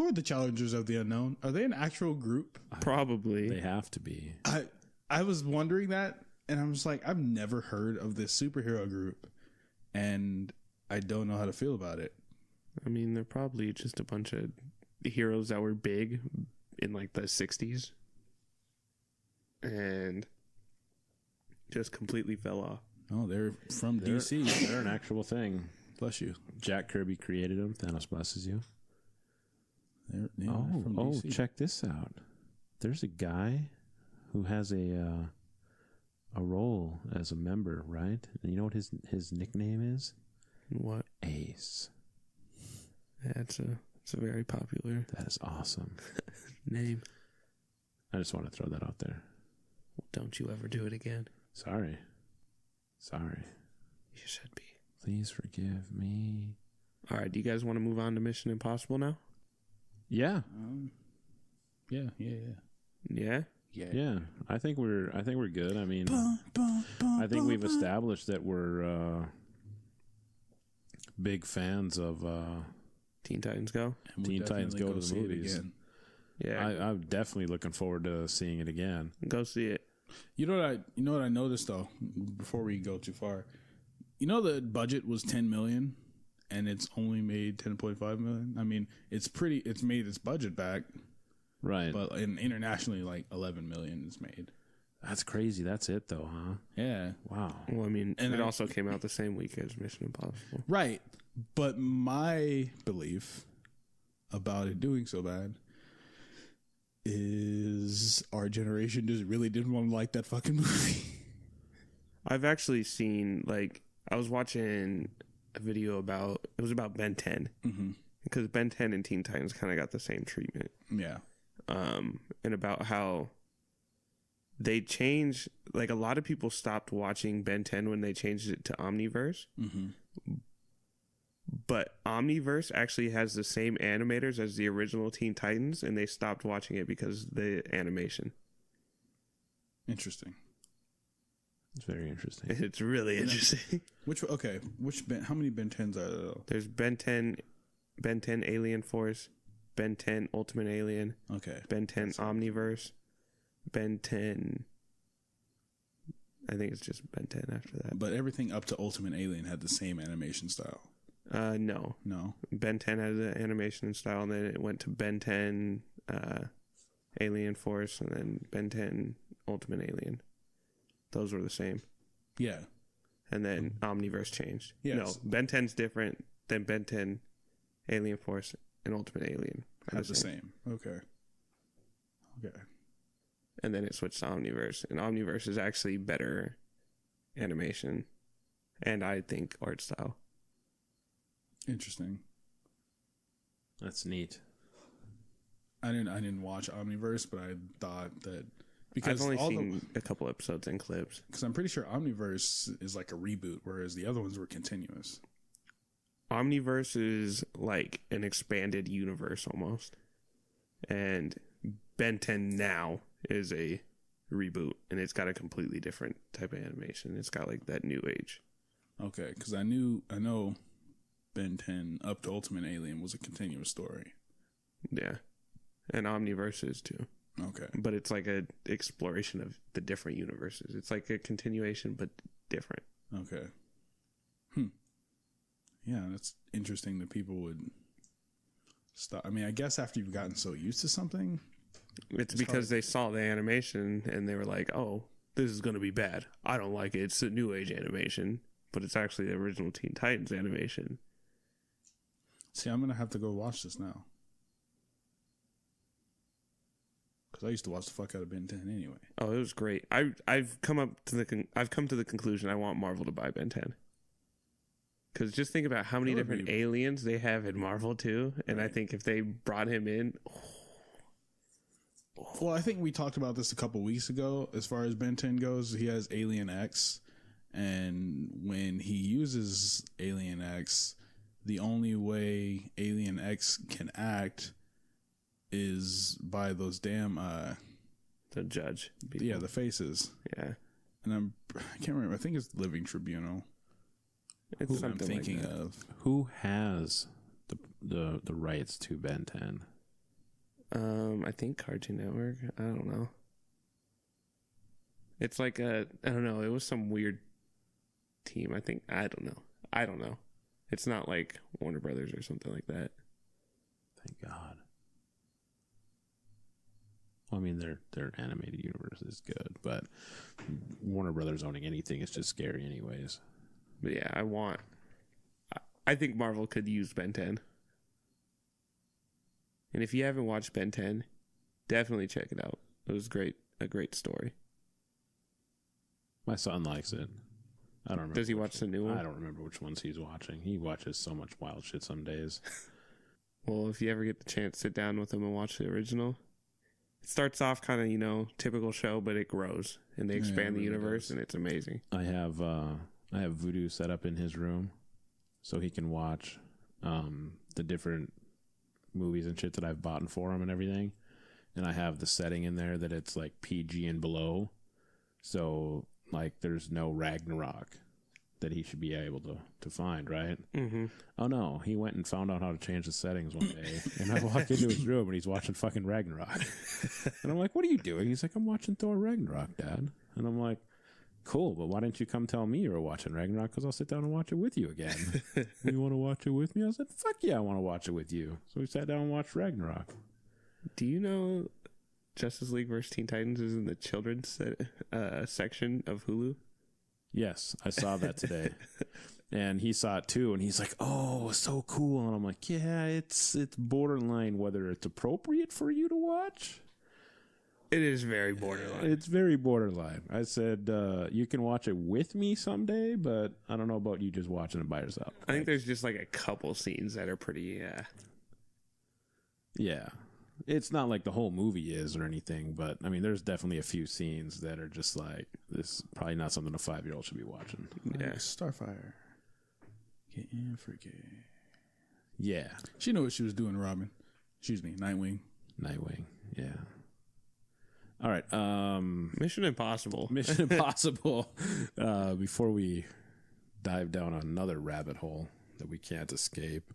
are the challengers of the unknown? Are they an actual group? Probably. They have to be. I was wondering that, and I'm just like, I've never heard of this superhero group, and I don't know how to feel about it. I mean, they're probably just a bunch of heroes that were big in like the 60s and just completely fell off. Oh, they're from DC. They're an actual thing. Bless you. Jack Kirby created them. Thanos blesses you. They're from DC. Check this out. There's a guy who has a role as a member, right? And you know what his nickname is? What? Ace. Yeah, it's a very popular That is awesome. name. I just want to throw that out there. Don't you ever do it again. Sorry. You should be. Please forgive me. All right, do you guys want to move on to Mission Impossible now? Yeah. Yeah. Yeah? Yeah. I think we're good. I mean, I think we've established that we're big fans of Teen Titans Go? And Teen Titans Go to the see it movies. again. Yeah. I'm definitely looking forward to seeing it again. Go see it. You know what I noticed though, before we go too far. You know the budget was 10 million and it's only made 10.5 million. I mean, it's made its budget back, Right. but internationally like 11 million is made. That's crazy. That's it though, huh? Yeah. Wow. Well, I mean, And it I- also came out the same week as Mission Impossible. Right. But my belief about it doing so bad is our generation just really didn't want to like that fucking movie. I've actually seen, like, I was watching a video about Ben 10. Mm-hmm. Because Ben 10 and Teen Titans kind of got the same treatment. Yeah. And about how they changed, like, a lot of people stopped watching Ben 10 when they changed it to Omniverse. Mm-hmm. But Omniverse actually has the same animators as the original Teen Titans, and they stopped watching it because of the animation. Interesting. It's very interesting. It's really interesting. How many Ben 10s are there though? There's Ben 10 Alien Force, Ben 10 Ultimate Alien, Okay. Ben 10 Omniverse, Ben 10. I think it's just Ben 10 after that. But everything up to Ultimate Alien had the same animation style. No. No. Ben 10 had the animation style, and then it went to Ben 10 Alien Force, and then Ben 10 Ultimate Alien. Those were the same. Yeah. And then Omniverse changed. Yes. No, Ben 10's different than Ben 10 Alien Force and Ultimate Alien. Had the same. Okay. And then it switched to Omniverse. And Omniverse is actually better animation and I think art style. Interesting. That's neat. I didn't watch Omniverse, but I thought that I've only seen a couple episodes and clips. Because I'm pretty sure Omniverse is like a reboot, whereas the other ones were continuous. Omniverse is like an expanded universe almost. And Ben 10 now is a reboot, and it's got a completely different type of animation. It's got like that new age. Okay, because I know Ben 10 up to Ultimate Alien was a continuous story. Yeah. And Omniverse is too. Okay. But it's like a exploration of the different universes. It's like a continuation, but different. Okay. Yeah, that's interesting that people would stop. I mean, I guess after you've gotten so used to something. It's because they saw the animation and they were like, oh, this is going to be bad. I don't like it. It's a new age animation, but it's actually the original Teen Titans animation. See, I'm going to have to go watch this now. Because I used to watch the fuck out of Ben 10 anyway. Oh, it was great. I've come to the conclusion I want Marvel to buy Ben 10. Because just think about how many different aliens they have in Marvel too, and right. I think if they brought him in. Well, I think we talked about this a couple weeks ago. As far as Ben 10 goes, he has Alien X, and when he uses Alien X, the only way Alien X can act is by those damn the judge people. Yeah, the faces. Yeah, and I can't remember. I think it's Living Tribunal. It's who something I'm thinking like that. of. Who has the rights to Ben 10? I think Cartoon Network. I don't know. It's like I don't know. It was some weird team. I don't know. It's not like Warner Brothers or something like that. Thank God. Well, I mean, their animated universe is good, but Warner Brothers owning anything is just scary anyways. But yeah, I think Marvel could use Ben 10. And if you haven't watched Ben 10, definitely check it out. It was great. A great story. My son likes it. I don't remember. Does he watch the new one? I don't remember which ones he's watching. He watches so much wild shit some days. Well, if you ever get the chance, sit down with him and watch the original. It starts off kind of, typical show, but it grows. And they expand the universe, and it's amazing. I have Voodoo set up in his room so he can watch the different movies and shit that I've bought for him and everything. And I have the setting in there that it's like PG and below. So like there's no Ragnarok that he should be able to find, right? Mm-hmm. Oh no, he went and found out how to change the settings one day. And I walk into his room and he's watching fucking Ragnarok. And I'm like, what are you doing? He's like, I'm watching Thor Ragnarok, Dad. And I'm like, cool, but why didn't you come tell me you were watching Ragnarok? Because I'll sit down and watch it with you again. You want to watch it with me? I said, fuck yeah, I want to watch it with you. So we sat down and watched Ragnarok. Do you know Justice League vs. Teen Titans is in the children's section of Hulu? Yes, I saw that today. And he saw it too, and he's like, oh, so cool. And I'm like, yeah, it's borderline whether it's appropriate for you to watch. It is very borderline. It's very borderline. I said, you can watch it with me someday, but I don't know about you just watching it by yourself. I think there's just like a couple scenes that are pretty, Yeah. It's not like the whole movie is or anything, but I mean, there's definitely a few scenes that are just like, this is probably not something a 5-year-old should be watching. Yeah. Starfire. Get in for gay. Yeah. She knew what she was doing, Robin. Excuse me, Nightwing. Yeah. All right. Mission Impossible. Mission Impossible. Before we dive down another rabbit hole that we can't escape.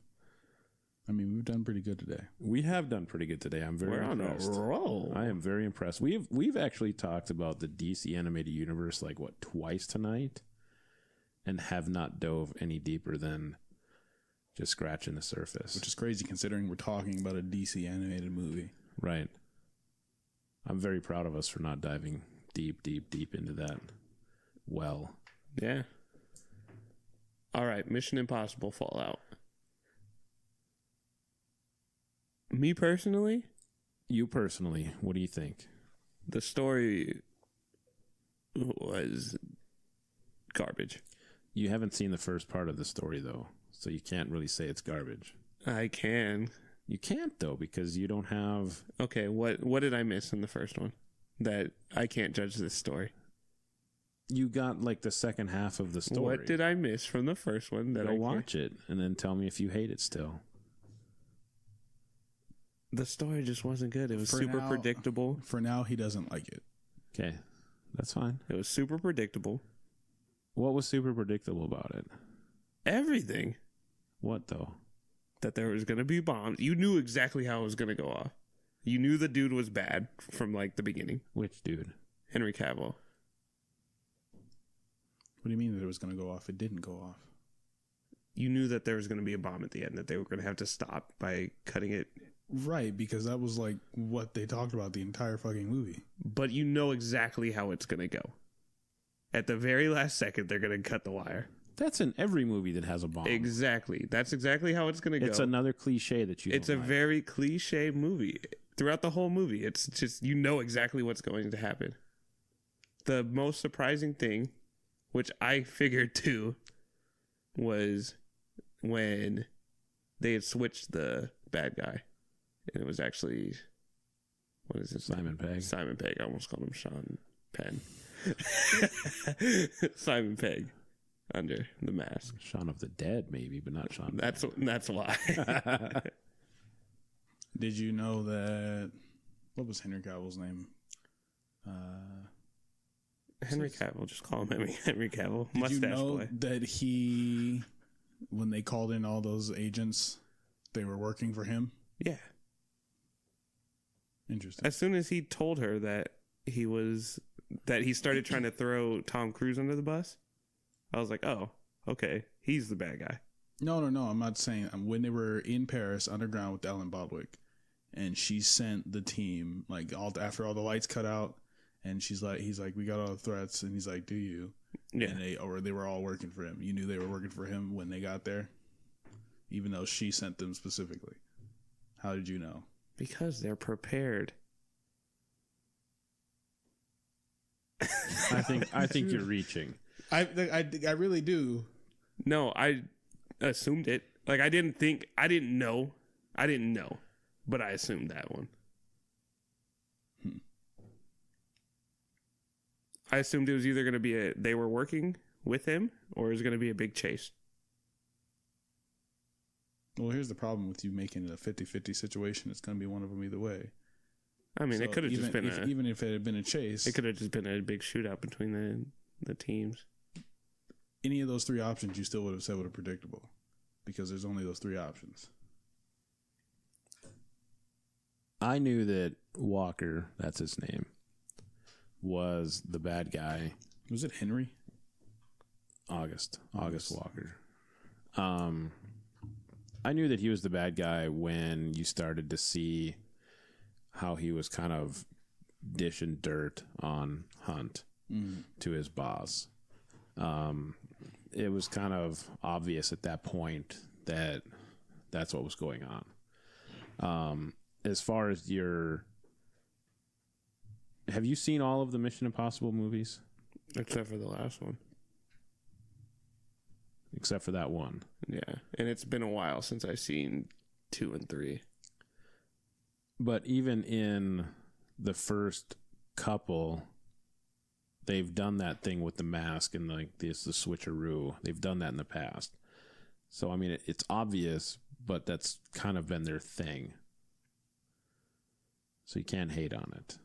I mean, we've done pretty good today. We have done pretty good today. I'm very impressed. On a roll. I am very impressed. We've actually talked about the DC animated universe twice tonight, and have not dove any deeper than just scratching the surface. Which is crazy considering we're talking about a DC animated movie. Right. I'm very proud of us for not diving deep into that well. Yeah. All right, Mission Impossible Fallout. Me personally? You personally, what do you think? The story was garbage. You haven't seen the first part of the story, though, so you can't really say it's garbage. I can. You can't though, because you don't have. Okay, what did I miss in the first one that I can't judge this story? You got like the second half of the story. What did I miss from the first one that Go I watch it and then tell me if you hate it still. The story just wasn't good. It was For super now- predictable. For now, he doesn't like it. Okay, that's fine. It was super predictable. What was super predictable about it? Everything. What though? That there was going to be bombs. You knew exactly how it was going to go off. You knew the dude was bad from like the beginning. Which dude? Henry Cavill. What do you mean that it was going to go off? It didn't go off. You knew that there was going to be a bomb at the end that they were going to have to stop by cutting it. Right, because that was like what they talked about the entire fucking movie. But you know exactly how it's going to go. At the very last second, they're going to cut the wire. That's in every movie that has a bomb. Exactly. That's exactly how it's going to go. It's another cliche that you. It's a don't like. very cliche movie. Throughout the whole movie, it's just, you know exactly what's going to happen. The most surprising thing, which I figured too, was when they had switched the bad guy. And it was actually, what is this? Simon Pegg. Simon Pegg. I almost called him Sean Penn. Simon Pegg under the mask. Shaun of the Dead, maybe, but not Shaun. That's why. Did you know that? What was Henry Cavill's name? Henry Cavill. Just call him Henry Cavill. Did Mustache you know boy. that he, when they called in all those agents, they were working for him? Yeah. Interesting. As soon as he told her that he started trying to throw Tom Cruise under the bus, I was like, oh, okay, he's the bad guy. No. I'm not saying. When they were in Paris underground with Ellen Bodwick, and she sent the team like after all the lights cut out, and he's like, we got all the threats, and he's like, do you? Yeah. And they were all working for him. You knew they were working for him when they got there, even though she sent them specifically. How did you know? Because they're prepared. I think you're reaching. I really do. No, I assumed it. Like I didn't know, but I assumed that one. I assumed it was either going to be they were working with him, or it was going to be a big chase. Well, here's the problem with you making it a 50-50 situation. It's going to be one of them either way. I mean, So it could have just been even if it had been a chase. it could have just been a big shootout between the teams. Any of those three options, you still would have said were predictable, because there's only those three options. I knew that Walker, that's his name, was the bad guy. Was it Henry? August Walker. I knew that he was the bad guy when you started to see how he was kind of dishing dirt on Hunt to his boss. It was kind of obvious at that point that that's what was going on. As far as have you seen all of the Mission Impossible movies? Except for the last one. Except for that one. Yeah. And it's been a while since I've seen 2 and 3. But even in the first couple, they've done that thing with the mask and like the switcheroo. They've done that in the past. So, I mean, it's obvious, but that's kind of been their thing. So you can't hate on it.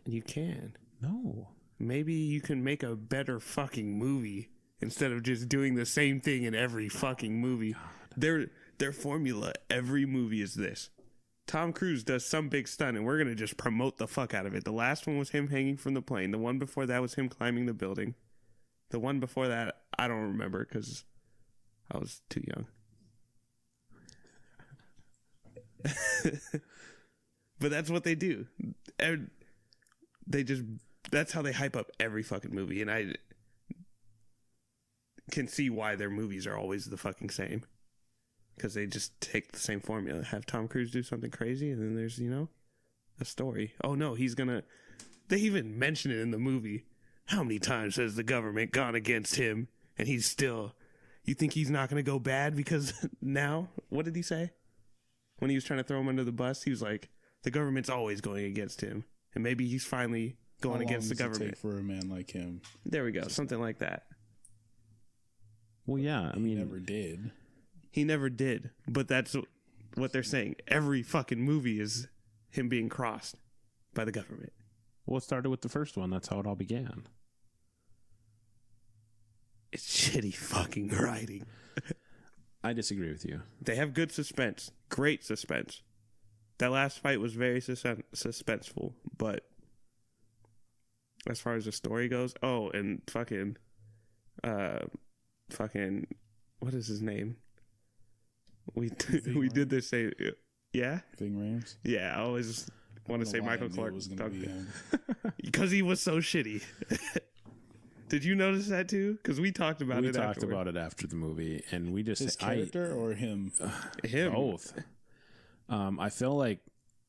You can. No. Maybe you can make a better fucking movie instead of just doing the same thing in every fucking movie. Their formula, every movie is this. Tom Cruise does some big stunt and we're going to just promote the fuck out of it. The last one was him hanging from the plane. The one before that was him climbing the building. The one before that, I don't remember because I was too young. But that's what they do. That's how they hype up every fucking movie. And I can see why their movies are always the fucking same. Because they just take the same formula. Have Tom Cruise do something crazy, and then there's, a story. Oh, no, they even mention it in the movie. How many times has the government gone against him, and he's still, you think he's not going to go bad because now? What did he say? when he was trying to throw him under the bus, he was like, the government's always going against him. And maybe he's finally going against the government. Take for a man like him. There we go. Something like that. Well, yeah. I mean, he never did. He never did. But that's what they're saying. Every fucking movie is him being crossed by the government. Well, it started with the first one. That's how it all began. It's shitty fucking writing. I disagree with you. They have good suspense. Great suspense. That last fight was very suspenseful, but as far as the story goes, and fucking, what is his name? We did this say, yeah, Ving Rhames. Yeah, I always want to say Michael Clark was gonna be him. because he was so shitty. Did you notice that too? Because we talked about it. We talked about it after the movie, and we just his character or him. Him both. I feel like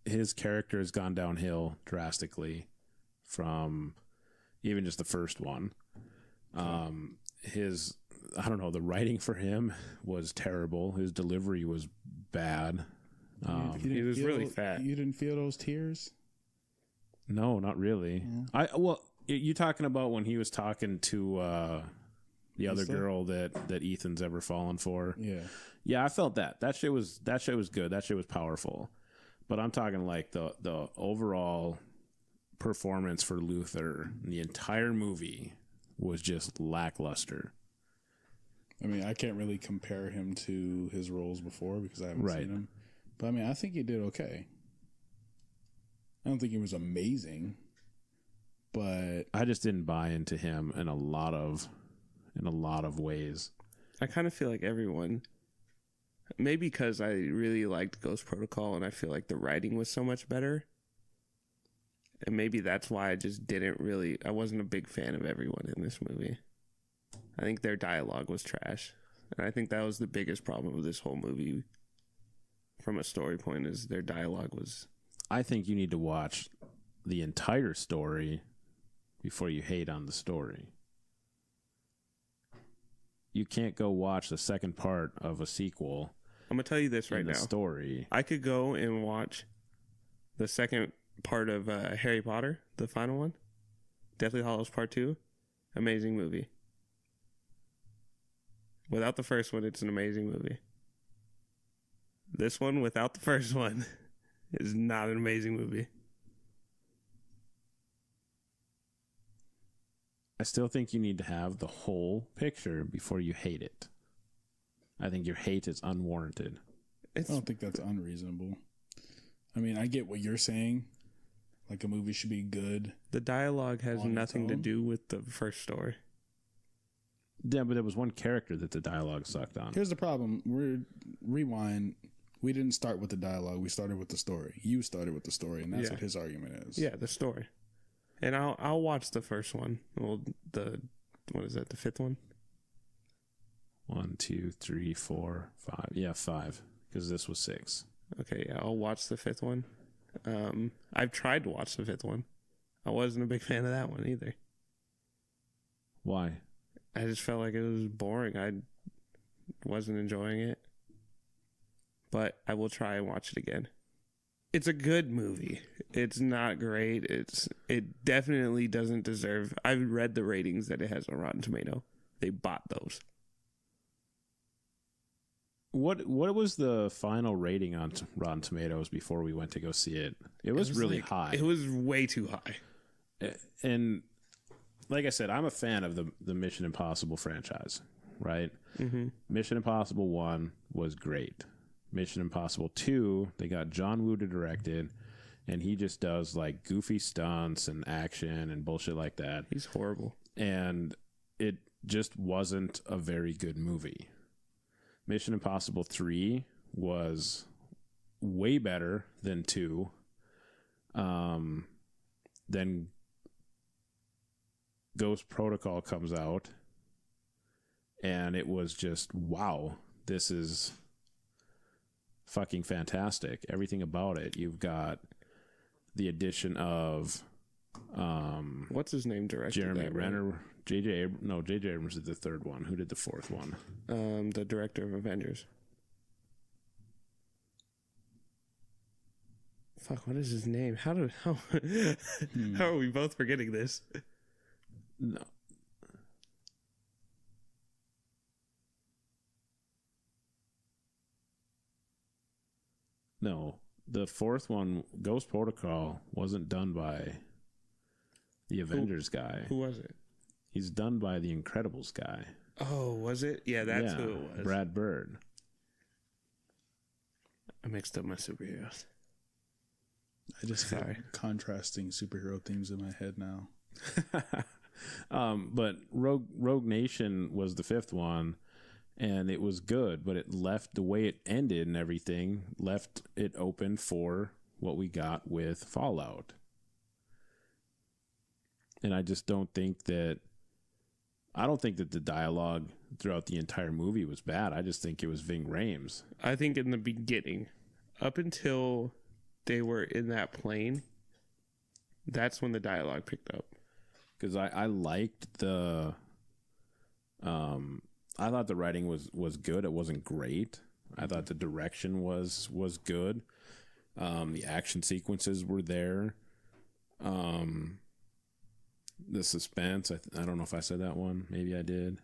his character has gone downhill drastically from even just the first one. I don't know, the writing for him was terrible. His delivery was bad. He was really fat. You didn't feel those tears? No, not really. You talking about when he was talking to the other girl that Ethan's ever fallen for? Yeah, I felt that. That shit was good. That shit was powerful. But I'm talking like the overall performance for Luther in the entire movie was just lackluster. I mean, I can't really compare him to his roles before because I haven't seen him. But I mean, I think he did okay. I don't think he was amazing, but I just didn't buy into him in a lot of ways. I kind of feel like everyone, maybe because I really liked Ghost Protocol and I feel like the writing was so much better. And maybe that's why I wasn't a big fan of everyone in this movie. I think their dialogue was trash. And I think that was the biggest problem with this whole movie from a story point is their dialogue was... I think you need to watch the entire story before you hate on the story. You can't go watch the second part of a sequel. I'm going to tell you this right now. Story. I could go and watch the second part of Harry Potter, the final one. Deathly Hallows Part 2. Amazing movie. Without the first one, it's an amazing movie. This one, without the first one, is not an amazing movie. I still think you need to have the whole picture before you hate it. I think your hate is unwarranted. I don't think that's unreasonable. I mean, I get what you're saying. Like a movie should be good. The dialogue has nothing to do with the first story. Yeah, but there was one character that the dialogue sucked on. Here's the problem. Rewind. We didn't start with the dialogue. We started with the story. You started with the story, and that's what his argument is. Yeah, the story. And I'll watch the first one. Well, what is that? The fifth one? 1, 2, 3, 4, 5. Yeah, 5. Because this was 6. Okay, yeah, I'll watch the fifth one. I've tried to watch the fifth one. I wasn't a big fan of that one either. Why? I just felt like it was boring. I wasn't enjoying it. But I will try and watch it again. It's a good movie. It's not great. It definitely doesn't deserve... I've read the ratings that it has on Rotten Tomato. They bought those. What was the final rating on Rotten Tomatoes before we went to go see it? It was really high. It was way too high. And like I said, I'm a fan of the Mission Impossible franchise, right? Mm-hmm. Mission Impossible 1 was great. Mission Impossible 2, they got John Woo to direct it, and he just does like goofy stunts and action and bullshit like that. He's horrible. And it just wasn't a very good movie. Mission Impossible 3 was way better than 2. Then Ghost Protocol comes out, and it was just, wow, this is fucking fantastic. Everything about it. You've got the addition of what's his name directed Jeremy that, Renner. right? J.J. Abrams did the third one. Who did the fourth one? The director of Avengers. Fuck, what is his name? How are we both forgetting this? No. No, the fourth one, Ghost Protocol, wasn't done by the Avengers guy. Who was it? He's done by the Incredibles guy. Oh, was it? Yeah, that's who it was. Brad Bird. I mixed up my superheroes. I just got contrasting superhero themes in my head now. But Rogue Nation was the fifth one, and it was good, but it left the way it ended and everything left it open for what we got with Fallout. And I just don't think that the dialogue throughout the entire movie was bad. I just think it was Ving Rhames. I think in the beginning, up until they were in that plane, that's when the dialogue picked up. Because I liked the... I thought the writing was good. It wasn't great. I thought the direction was good. The action sequences were there. The suspense, I don't know if I said that one. Maybe I did.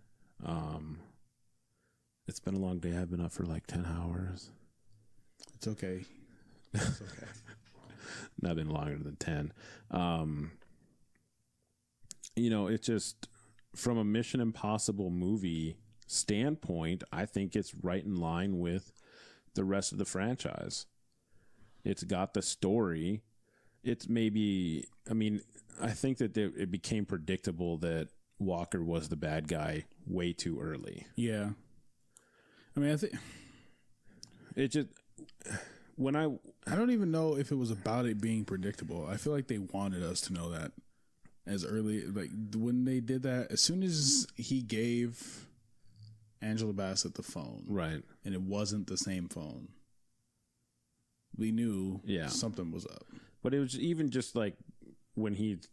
It's been a long day. I've been up for like 10 hours. It's okay. It's okay. Not been longer than 10. It's just from a Mission Impossible movie standpoint, I think it's right in line with the rest of the franchise. It's got the story. It's maybe, I think that it became predictable that Walker was the bad guy way too early. Yeah. I think it just, I don't even know if it was about it being predictable. I feel like they wanted us to know that as early, like when they did that, as soon as he gave Angela Bassett the phone, right, and it wasn't the same phone, we knew something was up. But it was even just like when he's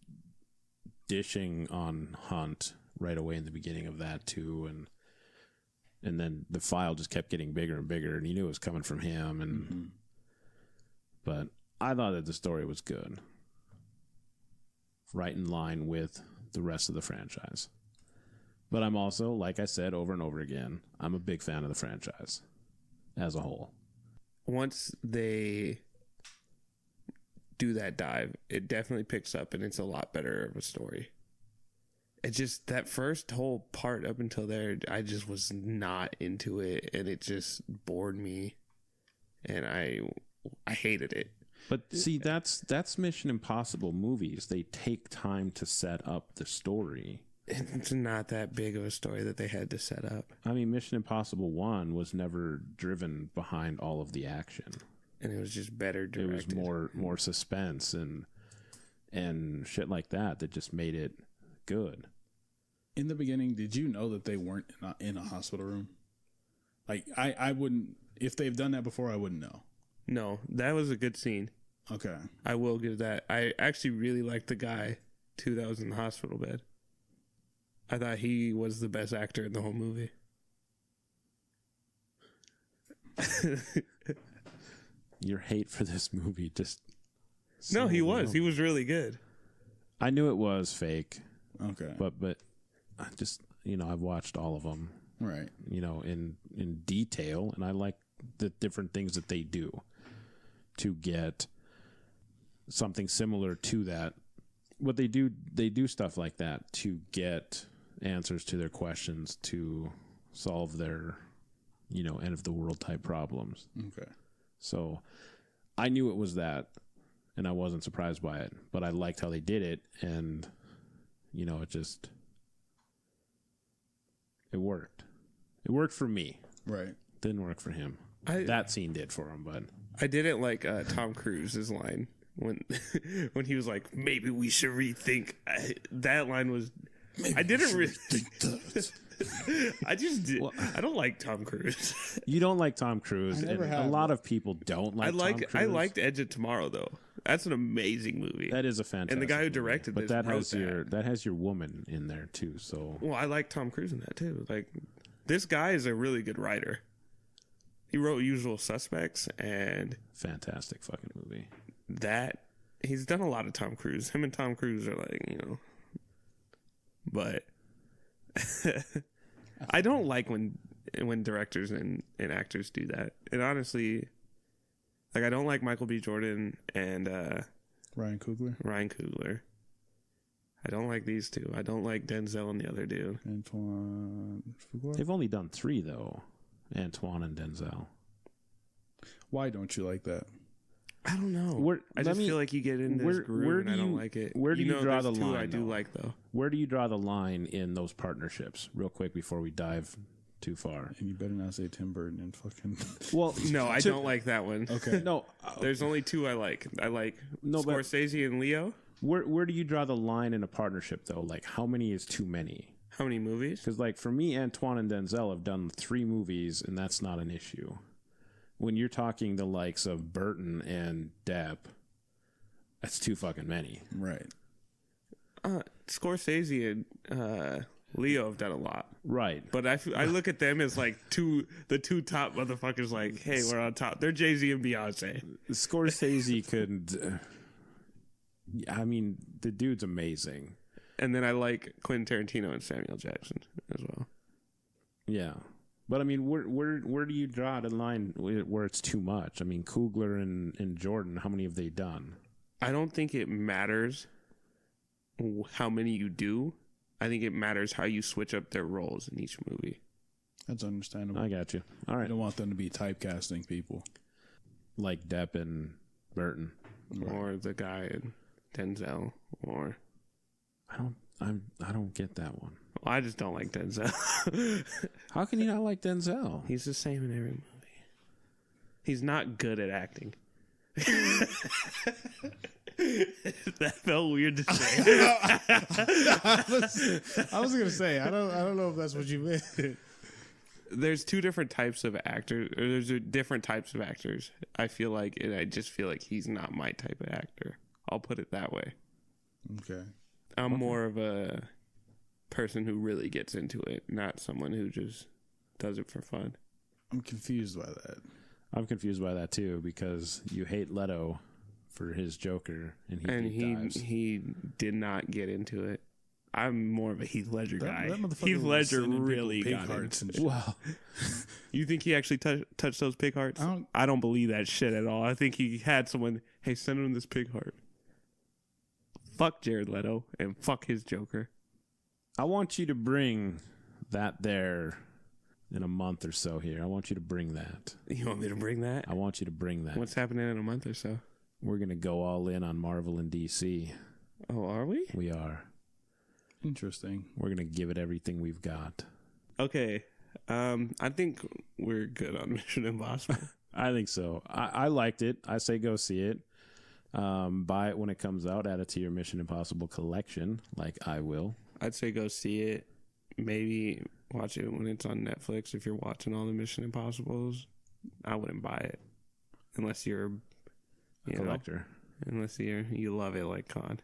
dishing on Hunt right away in the beginning of that too, and then the file just kept getting bigger and bigger, and he knew it was coming from him. And but I thought that the story was good, right in line with the rest of the franchise. But I'm also, like I said over and over again, I'm a big fan of the franchise as a whole. Once they do that dive, it definitely picks up, and it's a lot better of a story. It just, that first whole part up until there, I just was not into it, and it just bored me, and I hated it. But see, that's Mission Impossible movies. They take time to set up the story. It's not that big of a story that they had to set up. Mission Impossible 1 was never driven behind all of the action. And it was just better directed. It was more suspense and shit like that just made it good. In the beginning, did you know that they weren't in a hospital room? Like, I wouldn't, if they've done that before, I wouldn't know. No, that was a good scene. Okay. I will give that. I actually really liked the guy, too, that was in the hospital bed. I thought he was the best actor in the whole movie. Your hate for this movie just... No, he was. He was really good. I knew it was fake. Okay. But I just, I've watched all of them. Right. In detail, and I like the different things that they do to get something similar to that. What they do stuff like that to get answers to their questions, to solve their, end of the world type problems. Okay. So I knew it was that, and I wasn't surprised by it, but I liked how they did it, and it worked. It worked for me. Right. Didn't work for him. That scene did for him, but I didn't like Tom Cruise's line when he was like, "Maybe we should rethink." That line was. Maybe I didn't really think that. I just did. Well, I don't like Tom Cruise. You don't like Tom Cruise, and a lot of people don't like. Tom Cruise. I liked Edge of Tomorrow though. That's an amazing movie. That is a fantastic. And the guy who directed movie. this, but that has your woman in there too. So well, I like Tom Cruise in that too. Like this guy is a really good writer. He wrote Usual Suspects and fantastic fucking movie. that he's done a lot of Tom Cruise. Him and Tom Cruise are like, you know, but I don't like when directors and actors do that. And honestly, like, I don't like Michael B. Jordan and Ryan Coogler. I don't like these two. I don't like Denzel and the other dude. Antoine Fuqua? They've only done 3 though. Antoine and Denzel. Why don't you like that? I don't know. I just feel like you get in this groove and I don't like it. Where do you draw the line? I do like, though. Where do you draw the line in those partnerships? Real quick before we dive too far. And you better not say Tim Burton and fucking. Well, no, I don't like that one. Okay. No, there's only 2 I like. I like Scorsese and Leo. Where do you draw the line in a partnership though? Like, how many is too many? How many movies? Because like for me, Antoine and Denzel have done 3 movies, and that's not an issue. When you're talking the likes of Burton and Depp, that's too fucking many. Right. Scorsese and Leo have done a lot. Right. But I look at them as like the 2 top motherfuckers, like, hey, we're on top. They're Jay-Z and Beyonce. Scorsese could... I mean, the dude's amazing. And then I like Quentin Tarantino and Samuel Jackson as well. Yeah. But I mean, where do you draw the line where it's too much? I mean, Coogler and Jordan, how many have they done? I don't think it matters how many you do. I think it matters how you switch up their roles in each movie. That's understandable. I got you. All right. I don't want them to be typecasting people. Like Depp and Burton. Or the guy in Denzel. Or I don't get that one. I just don't like Denzel. How can you not like Denzel? He's the same in every movie. He's not good at acting. That felt weird to say. I was gonna say I don't know if that's what you meant. There's 2 different types of actors. Or there's different types of actors. I feel like, and I just feel like he's not my type of actor. I'll put it that way. Okay. I'm more of a person who really gets into it, not someone who just does it for fun. I'm confused by that. I'm confused by that too, because you hate Leto for his Joker, and he did not get into it. I'm more of a Heath Ledger guy. That Heath Ledger really got hearts it. Wow. You think he actually touched those pig hearts? I don't believe that shit at all. I think he had someone, hey, send him this pig heart. Fuck Jared Leto and fuck his Joker. I want you to bring that there in a month or so here. I want you to bring that. You want me to bring that? I want you to bring that. What's happening in a month or so? We're going to go all in on Marvel and DC. Oh, are we? We are. Interesting. We're going to give it everything we've got. Okay. I think we're good on Mission Impossible. I think so. I liked it. I say go see it. Buy it when it comes out. Add it to your Mission Impossible collection, like I will. I'd say go see it. Maybe watch it when it's on Netflix. If you're watching all the Mission Impossibles, I wouldn't buy it unless you're a collector. Unless you love it like Con.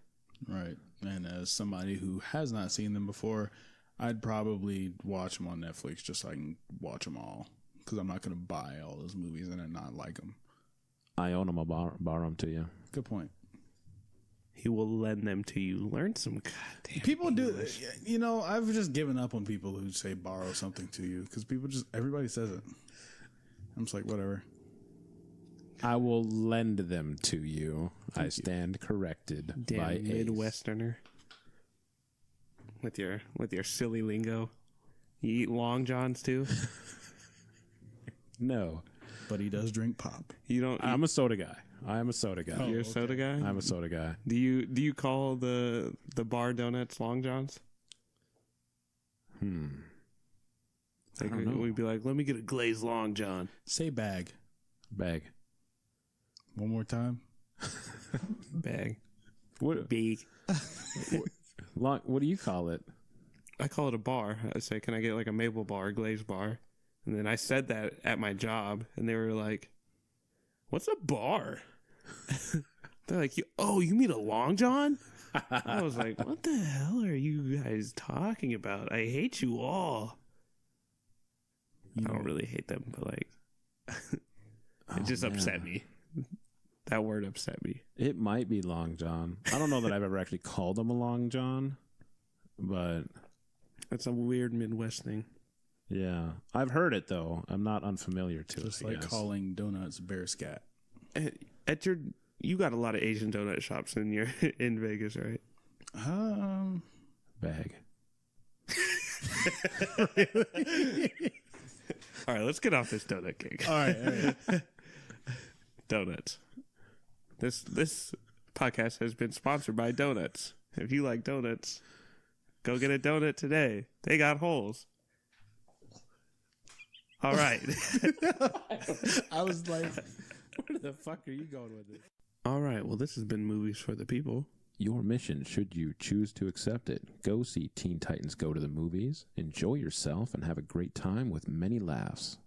Right. And as somebody who has not seen them before, I'd probably watch them on Netflix just so I can watch them all. Because I'm not going to buy all those movies and then not like them. I own them. I'll borrow them to you. Good point. He will lend them to you. Learn some goddamn people English. Do. You know, I've just given up on people who say borrow something to you. Because everybody says it. I'm just like, whatever. I will lend them to you. I stand corrected. Damn by Midwesterner. With your silly lingo. You eat Long Johns too? No. But he does drink pop. You don't. I'm a soda guy. I am a soda guy. You're a soda guy? I'm a soda guy. Do you call the bar donuts Long Johns? I don't know. We'd be like, let me get a glazed Long John. Say bag. Bag. One more time. Bag. What? Big. What do you call it? I call it a bar. I say, can I get like a maple bar, glazed bar? And then I said that at my job, and they were like, what's a bar? They're like, you mean a Long John? I was like, what the hell are you guys talking about? I hate you all. I don't really hate them, but like, it just upset me. That word upset me. It might be Long John. I don't know that I've ever actually called him a Long John, but That's a weird Midwest thing. yeah, I've heard it though. I'm not unfamiliar to Just it. I like guess. calling donuts bear scat. You got a lot of Asian donut shops in Vegas, right? Bag. All right, let's get off this donut kick. All right. Donuts. This podcast has been sponsored by donuts. If you like donuts, go get a donut today. They got holes. All right. I was like, Where the fuck are you going with this? All right. Well, this has been Movies for the People. Your mission, should you choose to accept it, go see Teen Titans Go to the Movies, enjoy yourself, and have a great time with many laughs.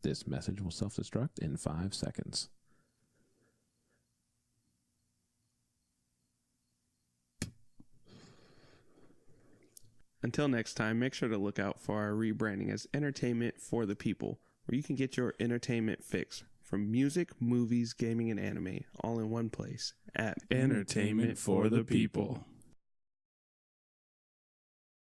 This message will self-destruct in 5 seconds. Until next time, make sure to look out for our rebranding as Entertainment for the People, where you can get your entertainment fix from music, movies, gaming, and anime all in one place at Entertainment for the People.